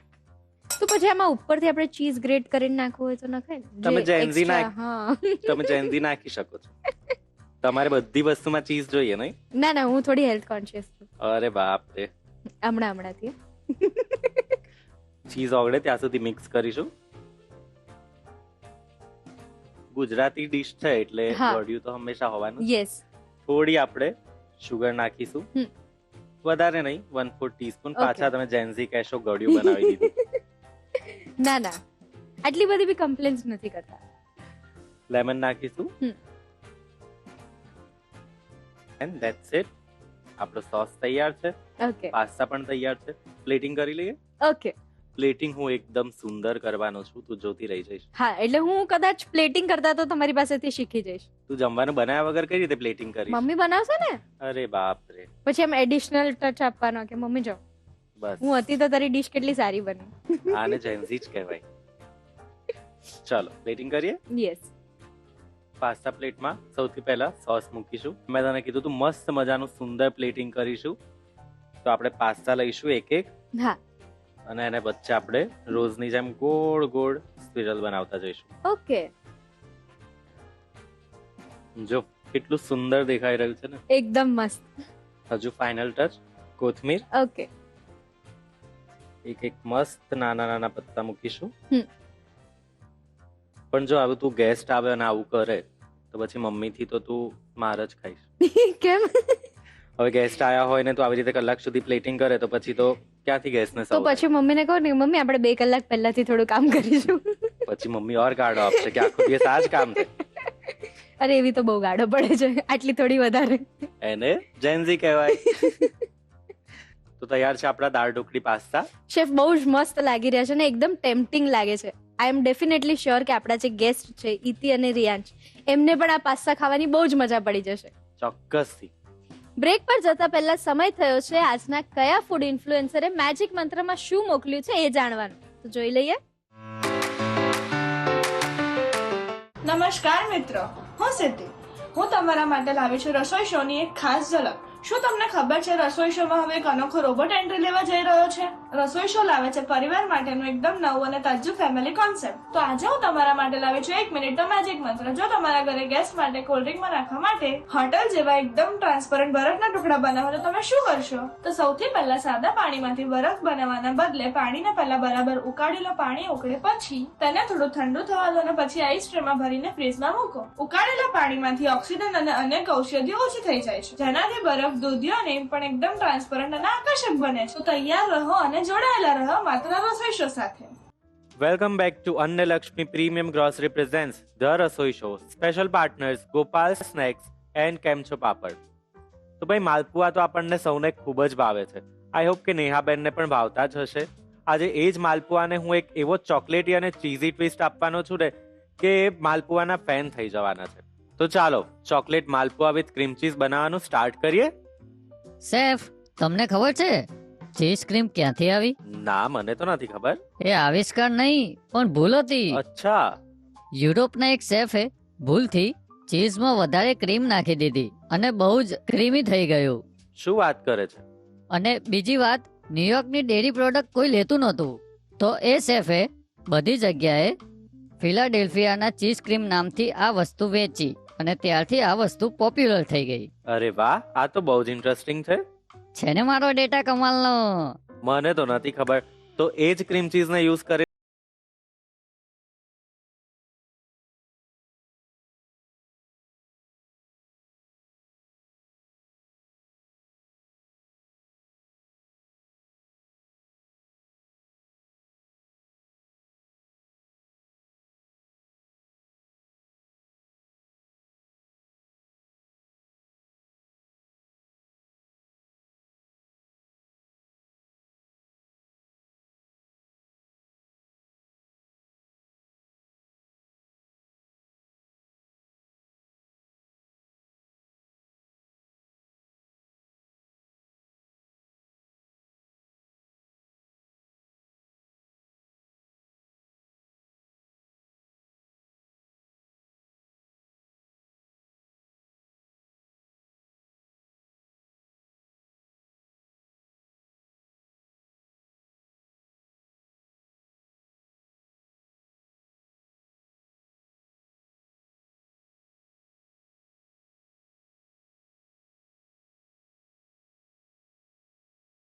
તો પછી આમાં ઉપરથી આપણે ચીઝ ગ્રેટ કરીને નાખવું હોય તો નખાય ને? તમે જે Gen Z extra, નાખ- હા. તમે જેન્ઝી નાખી શકો છો. તમારે બધી વસ્તુમાં ચીઝ જોઈએ નહીં? ના ના, હું થોડી હેલ્થ કોન્શિયસ છું અરે બાપ રે. હમણાંથી. ચીઝ ઓગળે ત્યાં સુધી મિક્સ કરીશું. ગુજરાતી ડીશ છે એટલે હા. ગળ્યું તો હંમેશા હોવાનું. યસ. થોડી આપણે શુગર નાખીશું. હમ. વધારે નહીં, 1/4 ટીસ્પૂન. Okay. પાછા તમે જેન્ઝી કહેશો ગળ્યું બનાવી દીધું. ના ના, આટલી બધી બી કમ્પ્લેન્સ નથી કરતા. લેમન નાખીશું. હમ. And that's it. આપણો સોસ તૈયાર છે. ઓકે. પાસ્તા પણ તૈયાર છે. પ્લેટિંગ કરી લઈએ. ઓકે. પ્લેટિંગ હું એકદમ સુંદર કરવાનો છું. તું જોતી રહી જઈશ. હા, એટલે હું કદાચ પ્લેટિંગ કરતા તો તમારી પાસેથી શીખી જઈશ. તું જમવાનું બનાવ્યા વગર કઈ રીતે પ્લેટિંગ કરીશ? મમ્મી બનાવશે ને, અરે બાપ રે. પછી એમ એડિશનલ ટચ આપવાનો કે મમ્મી જો બસ હું હતી તો તારી ડીશ કેટલી સારી બની. આને જેન્ઝી જ કહેવાય. ચાલો પ્લેટિંગ કરીએ. યસ. પાસ્તા પ્લેટમાં સૌથી પહેલા સોસ મૂકીશું. મેં તને કીધું તું મસ્ત મજાનું સુંદર પ્લેટિંગ કરીશું. તો આપણે પાસ્તા લઈશું એક એક હા. અને એને વચ્ચે આપણે રોઝની જેમ ગોળ ગોળ સ્પિરલ બનાવતા જઈશું. ઓકે. જો કેટલું સુંદર દેખાઈ રહ્યું છે ને. એકદમ મસ્ત. હજુ ફાઇનલ ટચ કોથમીર. ઓકે. એક એક મસ્ત નાના નાના પત્તા મૂકીશું. હમ. પણ જો હવે તું ગેસ્ટ આવે અને આવું કરે તો પછી મમ્મીથી તો તું માર જ ખાઈશ. કેમ? હવે ગેસ્ટ આયા હોય ને તો આવી રીતે કલાક સુધી પ્લેટિંગ કરે તો પછી તો ક્યાંથી ગેસ્ટને તો સર્વ પછી મમ્મીને કહો ને મમ્મી આપણે 2 કલાક પહેલાથી થોડું કામ કરીશું. પછી મમ્મી ઓર ગાડો આપશે કે આખો દિવસ આ જ કામ છે. અરે એવી તો બહુ ગાડો પડે છે, આટલી થોડી વધારે. એને જેન્ઝી કહેવાય. તો તૈયાર છે આપણા દાળ ઢોકળી પાસ્તા. શેફ બહુ જ મસ્ત લાગી રહ્યા છે ને એકદમ ટેમ્પટિંગ લાગે છે. આઈ એમ ડેફિનેટલી શ્યોર કે આપણા જે ગેસ્ટ છે ઈતિ અને રિયાંશ એમને પણ આ પાસ્તા ખાવાની બહુ જ મજા પડી જશે. ચોક્કસથી. બ્રેક પર જતા પહેલા સમય થયો છે આજના કયા ફૂડ ઇન્ફ્લુએન્સરે મેજિક મંત્રમાં શું મોકલ્યું છે એ જાણવાનું. તો જોઈ લઈએ. નમસ્કાર મિત્રો, હું સિદ્ધિ. હું તમારા માટે લાવી છું રસોઈ શોની એક ખાસ ઝલક. શું તમને ખબર છે રસોઈ શોમાં હવે એક અનોખો રોબોટ એન્ટ્રી લેવા જઈ રહ્યો છે? રસોઈ શો લાવે છે પરિવાર માટેનું એકદમ નવું અને તાજું ફેમિલી કોન્સેપ્ટ. તો આજે હું તમારા માટે લાવી છું 1 મિનિટનો મેજિક મંત્ર. જો તમારા ઘરે ગેસ્ટ માટે કોલ્ડ ડ્રિંકમાં નાખવા માટે હોટલ જેવા એકદમ ટ્રાન્સપરન્ટ બરફના ટુકડા બનાવો તો તમે શું કરશો? તો સૌથી પહેલા સાદા પાણીમાંથી બરફ બનાવવાના બદલે પાણીને પહેલા બરાબર ઉકાળી લો. પાણી ઉકળે પછી તેને થોડું ઠંડુ થવા દો અને પછી આઈસ ટ્રેમાં ભરીને ફ્રીઝમાં મૂકો. ઉકાળેલા પાણીમાંથી ઓક્સિજન અને અનેક ઔષધિઓ ઓછી થઈ જાય છે, જેનાથી બરફ દૂધિયો અને પણ એકદમ ટ્રાન્સપરન્ટ અને આકર્ષક બને છે. તો તૈયાર રહો અને જોડાયેલા રહો માત્ર રસોઈ શો સાથે. Welcome back to Annalakshmi premium grocery presents the Rasoi show. Special partners Gopal snacks and Kemcho papad. તો ભાઈ માલપુઆ તો આપણને સૌને ખૂબ જ ભાવે છે. આઈ હોપ કે નેહાબેનને પણ ભાવતા જ હશે. આજે એ જ માલપુઆને હું એક એવો ચોકલેટી અને ચીઝી ટ્વિસ્ટ આપવાનો છું ને કે માલપુઆના ફેન થઈ જવાના છે. તો ચાલો chocolate malpua with cream cheese બનાવવાનું સ્ટાર્ટ કરીએ. સેફ, તમને ખબર છે ચીઝ ક્રીમ ક્યાંથી આવી? ના, મને તો નથી ખબર. એ આવિષ્કાર નહીં પણ ભૂલ હતી. અચ્છા. યુરોપના એક શેફે ભૂલથી ચીઝમાં વધારે ક્રીમ નાખી દીધી અને બહુ જ ક્રીમી થઈ ગયું. શું વાત કરે છે? અને બીજી વાત, ન્યુયોર્કની ડેરી પ્રોડક્ટ કોઈ લેતું નહોતું, તો એ શેફે બધી જગ્યાએ ફિલાડેલ્ફિયાના ચીઝ ક્રીમ નામથી આ વસ્તુ વેચી અને ત્યારથી આ વસ્તુ પોપ્યુલર થઈ ગઈ. અરે વાહ, આ તો બહુ જ ઇન્ટરેસ્ટિંગ છે ને મારો ડેટા કમાલનો. મને તો નથી ખબર. તો એ જ ક્રીમ ચીઝને યુઝ કરે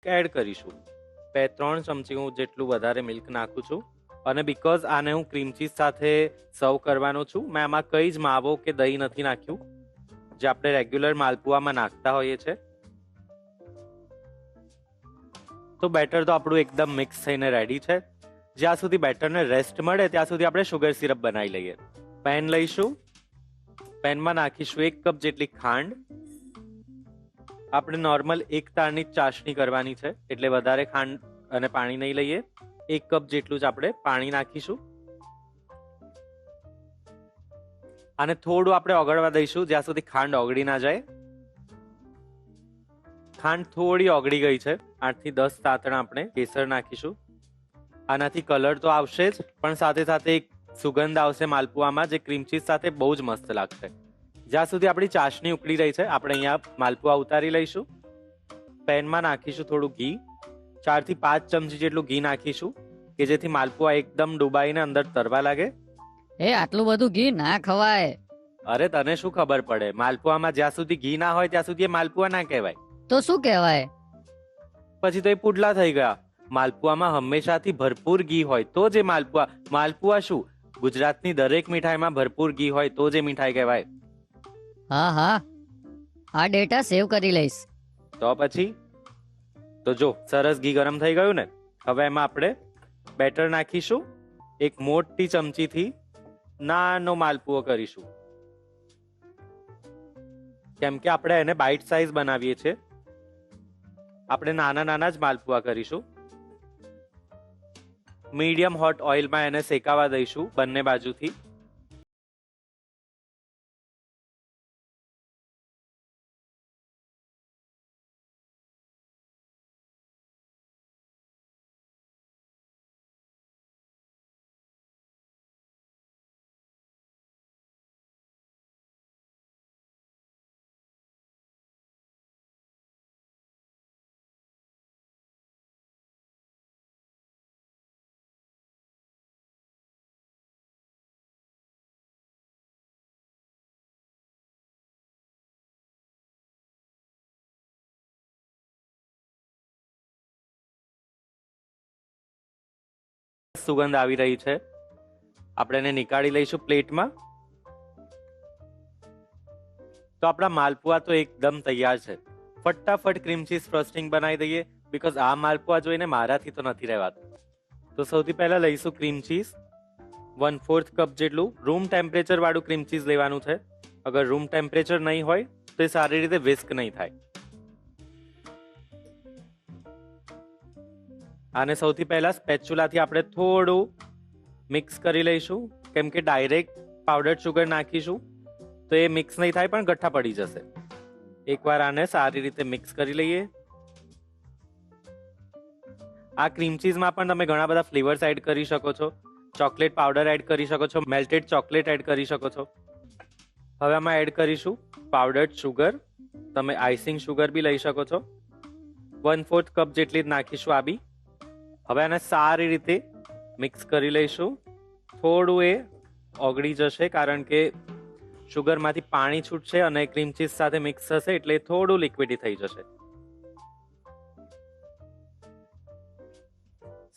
એડ કરીશું. 2-3 ચમચી હું જેટલું વધારે મિલ્ક નાખું છું અને બીકોઝ આને હું ક્રીમ ચીઝ સાથે સર્વ કરવાનો છું, મેં આમાં કઈ જ માવો કે દહીં નથી નાખ્યું જે આપણે રેગ્યુલર માલપુઆમાં નાખતા હોઈએ છે. તો બેટર તો આપણું એકદમ મિક્સ થઈને રેડી છે. જ્યાં સુધી બેટરને રેસ્ટ મળે ત્યાં સુધી આપણે શુગર સિરપ બનાવી લઈએ. પેન લઈશું. પેનમાં નાખીશું 1 કપ જેટલી ખાંડ. આપણે નોર્મલ 1 તારની ચાસણી કરવાની છે એટલે વધારે ખાંડ અને પાણી નહીં લઈએ. 1 કપ જેટલું જ આપણે પાણી નાખીશું. અને થોડું આપણે ઓગળવા દઈશું જ્યાં સુધી ખાંડ ઓગળી ના જાય. ખાંડ થોડી ઓગળી ગઈ છે. 8 થી 10 તાતણા આપણે કેસર નાખીશું. આનાથી કલર તો આવશે જ પણ સાથે સાથે એક સુગંધ આવશે માલપુઆમાં જે ક્રીમ ચીઝ સાથે બહુ જ મસ્ત લાગશે. જ્યાં સુધી આપણી ચાસણી ઉકળી રહી છે, આપણે અહીંયા માલપુઆ ઉતારી લઈશું. પેનમાં નાખીશું થોડું ઘી, 4 થી 5 ચમચી જેટલું ઘી નાખીશું કે જેથી માલપુઆ એકદમ ડૂબાઈને અંદર તરવા લાગે. આટલું બધું ઘી ના ખવાય. અરે તને શું ખબર પડે, માલપુઆમાં જ્યાં સુધી ઘી ના હોય ત્યાં સુધી એ માલપુઆ ના કહેવાય. તો શું કહેવાય? પછી તો એ પુડલા થઈ ગયા. માલપુઆમાં હંમેશાથી ભરપૂર ઘી હોય તો જે માલપુઆ શું, ગુજરાતની દરેક મીઠાઈમાં ભરપૂર ઘી હોય તો જે મીઠાઈ કહેવાય. હા, આ ડેટા સેવ કરી લઈશ. તો પછી તો જો સરસ ઘી ગરમ થઈ ગયું ને, હવે એમાં આપણે બેટર નાખીશું. એક મોટી ચમચીથી નાનો માલપુઓ કરીશું, કેમ કે આપણે એને બાઇટ સાઇઝ બનાવીએ છીએ. આપણે નાના નાના જ માલપુઆ કરીશું. મીડિયમ હોટ ઓઇલમાં એને શેકાવા દઈશું બંને બાજુથી. સુગંધ આવી રહી છે, આપણે એને નીકાળી લઈશું પ્લેટમાં. તો આપણા માલપુઆ તો એકદમ તૈયાર છે. ફટાફટ ક્રીમ ચીઝ ફ્રોસ્ટિંગ બનાવી દઈએ, બીકોઝ આ માલપુઆ જોઈને મારાથી તો નથી રહેવાતું. તો સૌથી પહેલા લઈશું ક્રીમ ચીઝ. 1/4 કપ જેટલું રૂમ ટેમ્પરેચર વાળું ક્રીમ ચીઝ લેવાનું છે. અગર રૂમ ટેમ્પરેચર નહીં હોય તો એ સારી રીતે વિસ્ક નહીં થાય. આને સૌથી પહેલા સ્પેચ્યુલાથી આપણે થોડું મિક્સ કરી લઈશું, કેમ કે ડાયરેક્ટ પાવડર શુગર નાખીશું તો એ મિક્સ નહીં થાય પણ ગઠ્ઠા પડી જશે. એકવાર આને સારી રીતે મિક્સ કરી લઈએ. આ ક્રીમ ચીઝમાં પણ તમે ઘણા બધા ફ્લેવર્સ એડ કરી શકો છો. ચોકલેટ પાવડર એડ કરી શકો છો, મેલ્ટેડ ચોકલેટ એડ કરી શકો છો. હવે આમાં એડ કરીશું પાવડર્ડ શુગર. તમે આઈસિંગ શુગર બી લઈ શકો છો. 1/4 કપ જેટલી જ નાખીશું આ બી. હવે આને સારી રીતે મિક્સ કરી લઈશું. થોડું એ ઓગળી જશે કારણ કે શુગરમાંથી પાણી છૂટશે અને ક્રીમ ચીઝ સાથે મિક્સ થશે એટલે થોડું લિક્વિડી થઈ જશે.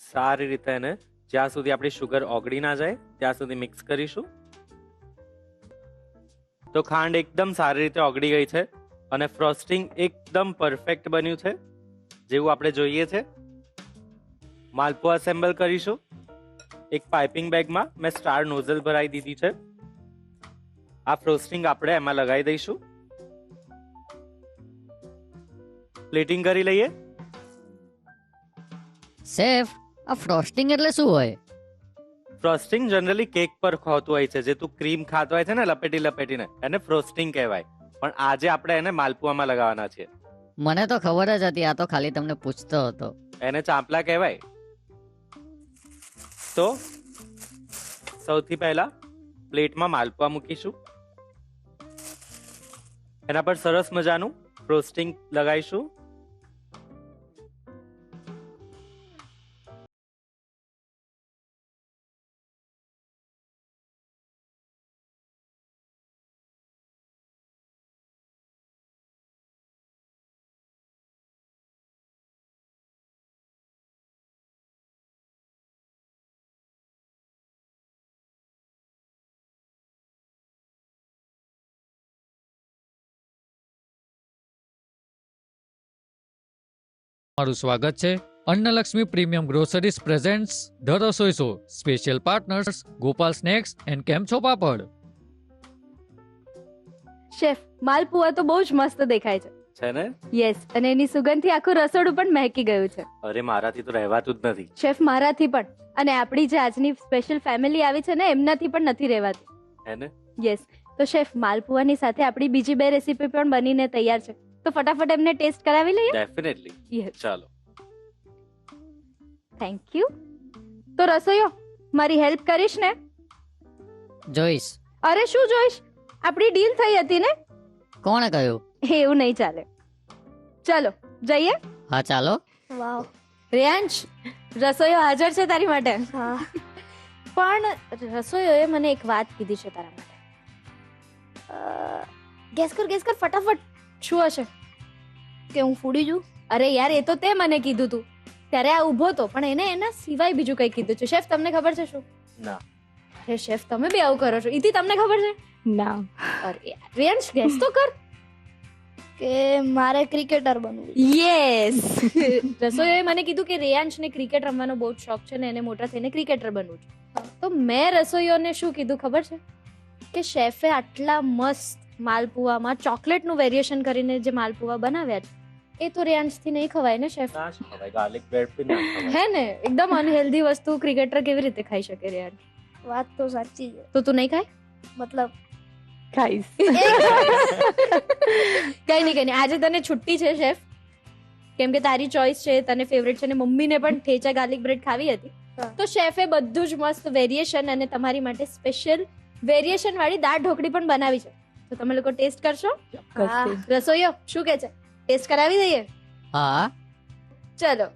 સારી રીતે એને જ્યાં સુધી આપણી શુગર ઓગળી ના જાય ત્યાં સુધી મિક્સ કરીશું. તો ખાંડ એકદમ સારી રીતે ઓગળી ગઈ છે અને ફ્રોસ્ટિંગ એકદમ પરફેક્ટ બન્યું છે જેવું આપણે જોઈએ છે. માલપુઆ એસેમ્બલ કરીશું. એક પાઇપિંગ બેગમાં મેં સ્ટાર નોઝલ ભરાઈ દીધી છે. આ ફ્રોસ્ટિંગ આપણે એમાં લગાવી દઈશું. પ્લેટિંગ કરી લઈએ. શેફ, આ ફ્રોસ્ટિંગ એટલે શું હોય? ફ્રોસ્ટિંગ જનરલી કેક પર હોતું હોય છે, જે તું ક્રીમ ખાતો હોય છે ને લપેટીને, એને ફ્રોસ્ટિંગ કહેવાય. પણ આજે આપણે એને માલપુઆમાં લગાવવાના છે. મને તો ખબર જ હતી, આ તો ખાલી તમને પૂછતો હતો. એને ચાંપલા કહેવાય. તો સૌથી પહેલા પ્લેટમાં માલપુઆ મૂકીશું. એના પર સરસ મજાનું ફ્રોસ્ટિંગ લગાવીશું. મારું સ્વાગત છે. Annalakshmi premium groceries presents the Rasoi show. Special partners Gopal snacks and Kemcho papad. Chef, malpua તો બહુ જ મસ્ત દેખાય છે. છે ને? યસ, અને એની સુગંધથી આખું રસોડું પણ મહેકી ગયું છે. અરે મારાથી તો રહેવાતું જ નથી. શેફ, મારાથી પણ. અને આપણી જે આજની સ્પેશિયલ ફેમિલી આવી છે ને, એમનાથી પણ નથી રહેવાતું. હે ને? યસ. તો શેફ, માલપુઆની સાથે આપણી બીજી 2 રેસીપી પણ બનીને તૈયાર છે. તો ફટાફટ એમને ટેસ્ટ કરાવી લઈએ. ડેફિનેટલી. યસ, ચાલો. Thank you. તો રસોઈયો, મારી હેલ્પ કરીશ ને? જોઈશ. અરે શું જોઈશ, આપણી ડીલ થઈ હતી ને. કોણે કહ્યું? એવું નહીં ચાલે. ચલો જઈએ. હા ચાલો. વાવ. રેયાંશ, રસોઈઓ હાજર છે તારી માટે. હા. પણ રસોઈઓએ મને એક વાત કીધી છે તારા માટે. ગેસ કર ફટાફટ. શું હશે? કે હું ફૂડી જુ? અરે યાર, એ તો તે મને કીધું તું ત્યારે આ ઊભો તો, પણ એને એના સિવાય બીજું કંઈ કીધું છે. શેફ, તમને ખબર છે શું? ના. અરે શેફ, તમે બી આવું કરો છો. ઈથી, તમને ખબર છે? ના. અરે યાર, રેયાંશ ગેસ તો કર. કે મારે ક્રિકેટર બનવું. યસ. રસોઈઓએ મને કીધું કે રેયાંશને ક્રિકેટ રમવાનો બહુ જ શોખ છે ને એને મોટા થઈને ક્રિકેટર બનવું છે. તો મેં રસોઈઓને શું કીધું ખબર છે? કે શેફે આટલા મસ્ત માલપુઆમાં ચોકલેટનું વેરિએશન કરીને જે માલપુઆ બનાવ્યા છે એ તો રેયાંશથી નહીં ખવાય ને શેફ. ના જ ખવાય, ગાર્લિક બ્રેડ બી ના ખવાય. હે ને, એકદમ અનહેલ્ધી વસ્તુ ક્રિકેટર કેવી રીતે ખાઈ શકે રેયાંશ? વાત તો સાચી છે. તો તું નહીં ખાય? મતલબ ખાઈશ. કઈ નહીં, આજે તને છુટ્ટી છે શેફ, કેમ કે તારી ચોઈસ છે, તને ફેવરેટ છે ને મમ્મીને પણ ઠેચા ગાર્લિક બ્રેડ ખાવી હતી. તો શેફે બધું જ મસ્ત વેરિએશન અને તમારી માટે સ્પેશિયલ વેરિએશન વાળી દાળ ઢોકળી પણ બનાવી છે. તો તમે લોકો ટેસ્ટ કરશો? ચોક્કસથી. રસોઈયો શું કે છે, ટેસ્ટ કરાવી દઈએ? હા. ચલો.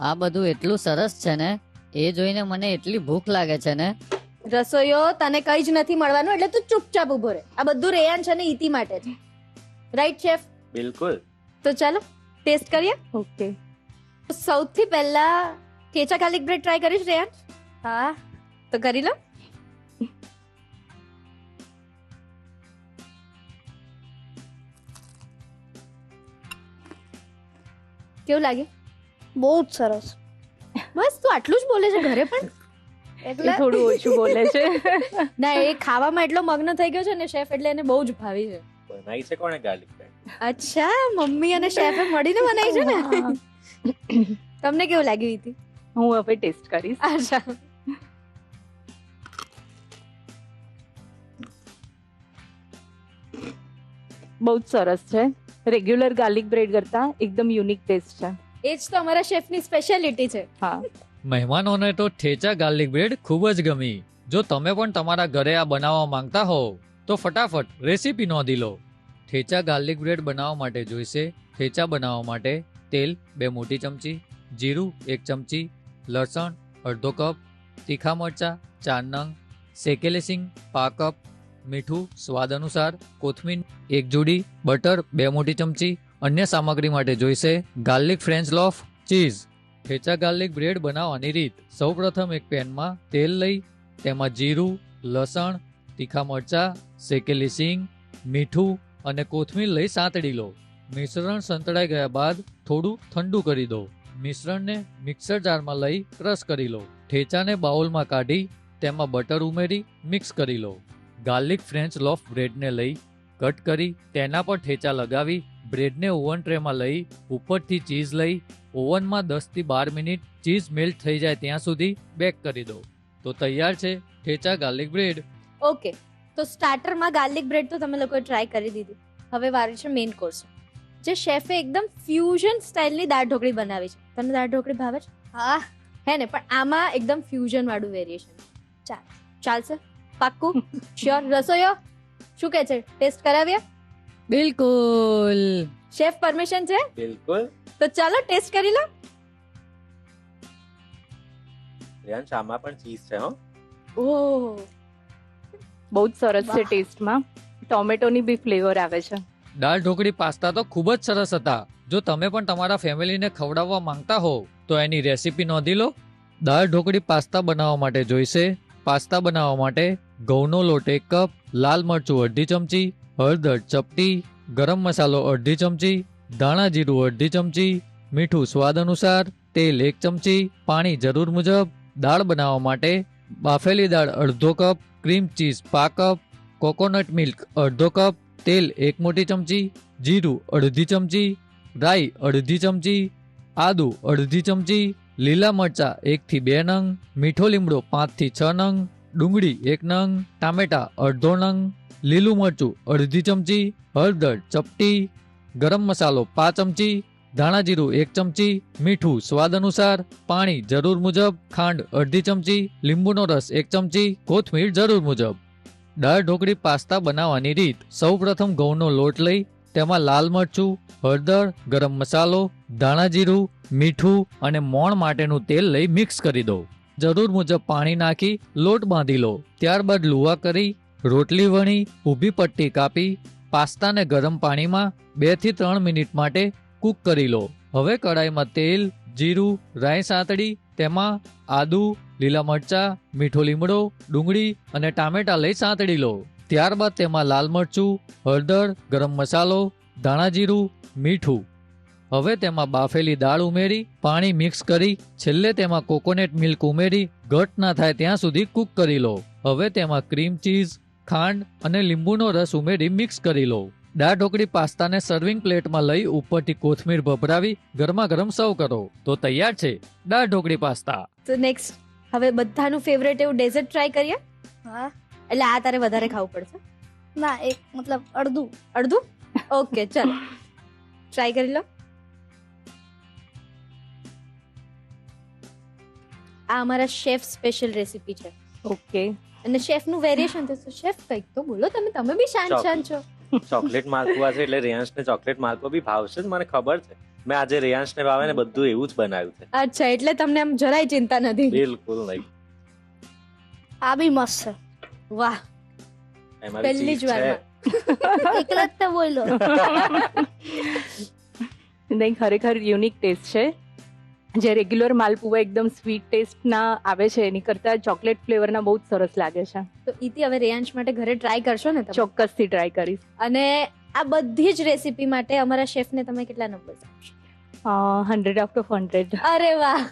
આ બધું એટલું સરસ છે ને, એ જોઈને મને એટલી ભૂખ લાગે છે ને. રસોઈયો, તને કઈ જ નથી મળવાનું એટલે તું ચૂપચાપ ઉભો રહે. આ બધું રેયાંશ અને ઈતિ માટે છે. Right chef? બિલકુલ. તો ચાલો ટેસ્ટ કરીએ. ઓકે. સૌથી પહેલા ઠેચા ગાર્લિક બ્રેડ ટ્રાય કરીશ રેયાંશ? હા. તો કરી લો. કેવું લાગે? બહુ જ સરસ. બસ તું આટલું જ બોલે છે ઘરે પણ? એ એટલે થોડું ઓછું બોલે છે. ના, એ ખાવામાં એટલો મગ્ન થઈ ગયો છે ને શેફ, એટલે એને બહુ જ ભાવી છે. બનાવી છે કોણે ગાર્લિક બ્રેડ? અચ્છા, મમ્મી અને શેફે મળીને બનાવી છે ને. તમને કેવું લાગ્યું ઈતિ? હું હવે ટેસ્ટ કરીશ. અચ્છા. બહુ જ સરસ છે. રેગ્યુલર ગાર્લિક બ્રેડ કરતા એકદમ યુનિક ટેસ્ટ છે. એ જ તો અમારા શેફની સ્પેશિયાલિટી છે. હા. મહેમાનોને તો ઠેચા ગાર્લિક બ્રેડ ખૂબ જ ગમી. જો તમે પણ તમારા ઘરે આ બનાવવા માંગતા હો તો ફટાફટ રેસીપી નોંધી લો. ઠેચા ગાર્લિક બ્રેડ બનાવવા માટે જોઈશે ઠેચા બનાવવા માટે તેલ 2 મોટી ચમચી, જીરું 1 ચમચી, લસણ અડધો કપ, તીખા મરચાં 4 નંગ, શેકેલી સિંગ 5 કપ, મીઠું સ્વાદ અનુસાર, કોથમીર 1 જોડી, બટર 2 મોટી ચમચી. અન્ય સામગ્રી માટે જોઈશે garlic French loaf, cheese. Thecha garlic bread બનાવવાની રીત: સૌપ્રથમ એક પેનમાં તેલ લઈ તેમાં જીરું, લસણ, તીખા મરચાં, શેકેલી સિંગ, મીઠું અને કોથમીર લઈ સાંતળી લો. મિશ્રણ સંતળાઈ ગયા બાદ થોડું ઠંડુ કરી દો. મિશ્રણને મિક્સર જારમાં લઈ ક્રશ કરી લો. ઠેચાને બાઉલમાં કાઢી તેમાં બટર ઉમેરી મિક્સ કરી લો. ગાર્લિક ફ્રેન્ચ લોફ બ્રેડને લઈ કટ કરી તેના પર ઠેચા લગાવી બ્રેડને ઓવન ટ્રેમાં લઈ ઉપરથી ચીઝ લઈ ઓવનમાં 10 થી 12 મિનિટ ચીઝ મેલ્ટ થઈ જાય ત્યાં સુધી બેક કરી દો. તો તૈયાર છે ઠેચા ગાર્લિક બ્રેડ. ઓકે, તો સ્ટાર્ટરમાં ગાર્લિક બ્રેડ તો તમે લોકોએ ટ્રાય કરી દીધી. હવે વારી છે મેઇન કોર્સ, જે શેફે એકદમ ફ્યુઝન સ્ટાઇલની દાળ ઢોકળી બનાવી છે. તમને દાળ ઢોકળી ભાવે છે? હા. હે ને, પણ આમાં એકદમ ફ્યુઝન વાળું વેરિએશન. ચાલશે? પાક્કું? શ્યોર? રસોઈયો શું કહે છે, ટેસ્ટ કરાવીએ? બિલકુલ. શેફ પરમિશન છે? બિલકુલ. તો ચાલો ટેસ્ટ કરી લો. રેયાંશ, આમાં પણ ચીઝ છે હો. ઓહ, બહુ જ સરસ છે ટેસ્ટમાં. ટોમેટોની બી ફ્લેવર આવે છે. દાળ ઢોકળી પાસ્તા તો ખૂબ જ સરસ હતા. જો તમે પણ તમારા ફેમિલીને ખવડાવવા માંગતા હો તો એની રેસીપી નોંધી લો. દાળ ઢોકળી પાસ્તા બનાવવા માટે જોઈશે પાસ્તા બનાવવા માટે ઘઉંનો લોટ 1 કપ, લાલ મરચું અડધી ચમચી, હળદર ચપટી, ગરમ મસાલો અડધી ચમચી, ધાણા જીરું અડધી ચમચી, મીઠું સ્વાદ અનુસાર, તેલ 1 ચમચી, પાણી જરૂર મુજબ. દાળ બનાવવા માટે બાફેલી દાળ અડધો cup, cream cheese 5 cup, coconut milk અડધો કપ, તેલ 1 મોટી ચમચી, જીરું અડધી ચમચી, રાઈ અડધી ચમચી, આદુ અડધી ચમચી, લીલા મરચા 1 થી 2 નંગ, મીઠો લીમડો 5 થી 6 નંગ, ડુંગળી 1 નંગ, ટામેટા અડધો નંગ, લીલું મરચું અડધી ચમચી, હળદર ચપટી, ગરમ મસાલો 5 ચમચી, ધાણા જીરું 1 ચમચી, મીઠું સ્વાદ અનુસાર, પાણી જરૂર મુજબ, ખાંડ અડધી ચમચી, લીંબુનો રસ 1 ચમચી, કોથમીર જરૂર મુજબ. દાળ ઢોકળી પાસ્તા બનાવવાની રીત. સૌપ્રથમ ઘઉંનો લોટ લઈ તેમાં લાલ મરચું, હળદર, ગરમ મસાલો, ધાણા જીરું, મીઠું અને મોણ માટેનું તેલ લઈ મિક્સ કરી દો. જરૂર મુજબ પાણી નાખી લોટ બાંધી લો. ત્યારબાદ લુવા કરી રોટલી વણી ઊભી પટ્ટી કાપી પાસ્તાને ગરમ પાણીમાં 2 થી 3 મિનિટ માટે કૂક કરી લો. હવે કડાઈમાં તેલ, જીરું, રાઈ સાંતળી, તેમાં આદુ, લીલા મરચા, મીઠો લીમડો, ડુંગળી અને ટામેટા લઈ સાંતળી લો. ત્યારબાદ તેમાં લાલ મરચું, હળદર, ગરમ મસાલો, ધાણા જીરું, મીઠું. હવે તેમાં બાફેલી દાળ ઉમેરી પાણી મિક્સ કરી છેલ્લે તેમાં કોકોનટ મિલ્ક ઉમેરી ઘટ ના થાય ત્યાં સુધી કૂક કરી લો. હવે તેમાં ક્રીમ ચીઝ, ખાંડ અને લીંબુનો રસ ઉમેરી મિક્સ કરી લો. દાળ ઢોકળી પાસ્તાને સર્વિંગ પ્લેટમાં લઈ ઉપરથી કોથમીર ભભરાવી ગરમા ગરમ સર્વ કરો. તો તૈયાર છે દાળ ઢોકળી પાસ્તા. તો નેક્સ્ટ હવે બધાનું ફેવરેટ એવું ડેઝર્ટ ટ્રાય કરીએ. હા. એટલે આ તારે વધારે ખાવું પડશે. ના, એક મતલબ અડધું. અડધું? ઓકે, ચાલો ટ્રાય કરી લો. આ અમારા શેફ સ્પેશિયલ રેસીપી છે ઓકે. અને શેફનું વેરિએશન થશે. શેફ કંઈક તો બોલો, તમે બી શાન છો. ચોકલેટ માલપુઆ છે એટલે રેયાંશને ચોકલેટ માલપુઆ બી ભાવશે જ, મને ખબર છે. મેં આજે રેયાંશને ભાવે ને બધું એવું જ બનાવ્યું છે. અચ્છા, એટલે તમને આમ જરાય ચિંતા નથી. બિલકુલ નહીં. આ બી મસ્ત છે. વાહ, એમાં પહેલી જ ચીઝ છે. વારમાં. એકલા જ તો બોલો. નહીં, ખરેખર યુનિક ટેસ્ટ છે. જે રેગ્યુલર માલપુવા એકદમ સ્વીટ ટેસ્ટના આવે છે એની કરતાં ચોકલેટ ફ્લેવરના બહુ જ સરસ લાગે છે. તો ઈતિ હવે રેયાંશ માટે ઘરે ટ્રાય કરશો ને તમે? ચોક્કસથી ટ્રાય કરીશ. અને આ બધી જ રેસીપી માટે અમારા શેફને તમે કેટલા નંબર આપશો? 100/100. અરે વાહ.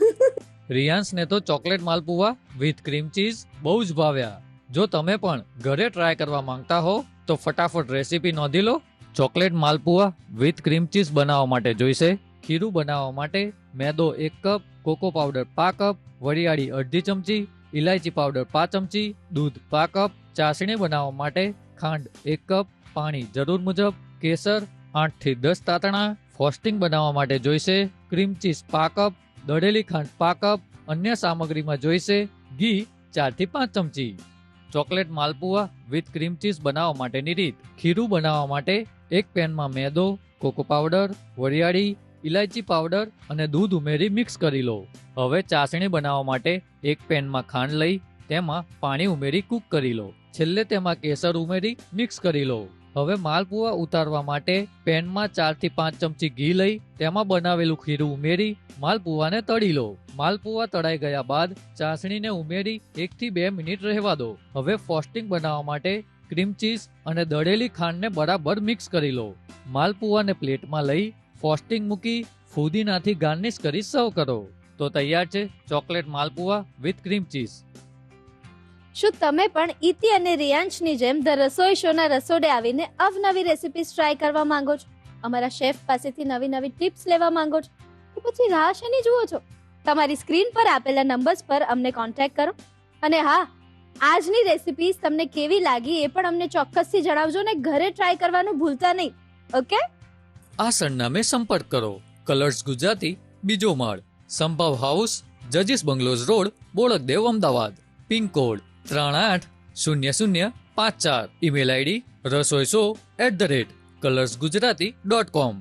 રિયાન્સને તો chocolate malpua with cream cheese બહુ જ ભાવ્યા. જો તમે પણ ઘરે ટ્રાય કરવા માંગતા હો તો ફટાફટ રેસીપી નોંધી લો. Chocolate malpua with cream cheese બનાવવા માટે જોઈશે ખીરું બનાવવા માટે મેદો 1 કપ, કોકો પાવડર 5 કપ, વરિયાળી અડધી ચમચી, ઇલાયચી પાવડર 5 ચમચી, દૂધ 5 કપ, ચાસણી બનાવવા માટે ખાંડ 1 કપ, પાણી જરૂર મુજબ, કેસર 8 થી 10 તાતણા. ફ્રોસ્ટિંગ બનાવવા માટે જોઈશે ક્રીમ ચીઝ 5 કપ, દળેલી ખાંડ 5 કપ. અન્ય સામગ્રીમાં જોઈશે ઘી 4 થી 5 ચમચી. Chocolate malpua with cream cheese બનાવવા માટેની રીત. ખીરું બનાવવા માટે એક પેનમાં મેદો, કોકો પાવડર, વરિયાળી, ઇલાયચી પાવડર અને દૂધ ઉમેરી મિક્સ કરી લો. હવે ચાસણી બનાવવા માટે એક પેનમાં ખાંડ લઈ તેમાં પાણી ઉમેરી કૂક કરી લો. છેલ્લે તેમાં કેસર ઉમેરી મિક્સ કરી લો. હવે માલપુઆ ઉતારવા માટે પેનમાં 4 થી 5 ચમચી ઘી લઈ તેમાં બનાવેલું ખીરું ઉમેરી માલપુઆને તળી લો. માલપુઆ તળાઈ ગયા બાદ ચાસણીને ઉમેરી 1 થી 2 મિનિટ રહેવા દો. હવે ફ્રોસ્ટિંગ બનાવવા માટે ક્રીમ ચીઝ અને દળેલી ખાંડને બરાબર મિક્સ કરી લો. માલપુઆને પ્લેટમાં લઈ ફ્રોસ્ટિંગ મૂકી ફુદીનાથી ગાર્નિશ કરી સર્વ કરો. તો તૈયાર છે chocolate malpua with cream cheese. શું તમે પણ ઈતિ અને રિયાંશની જેમ ધ રસોઈ શોના રસોડે આવીને અવનવી રેસિપીઝ ટ્રાય કરવા માંગો છો? અમારા શેફ પાસેથી નવી નવી ટિપ્સ લેવા માંગો છો? તો પછી રાહ શેની જુઓ છો? તમારી સ્ક્રીન પર આપેલા નંબર્સ પર અમને કોન્ટેક્ટ કરો. અને હા, આજની રેસિપીઝ તમને કેવી લાગી એ પણ અમને ચોક્કસથી જણાવજો ને ઘરે ટ્રાય કરવાનું ભૂલતા નહીં. ઓકે? આ સરનામે સંપર્ક કરો. કલર્સ ગુજરાતી, બીજો માળ, સંભવ હાઉસ, જજીસ bungalows road, Bodakdev, Ahmedabad. Pincode 380054. Email ID rasoiso@colorsgujarati.com.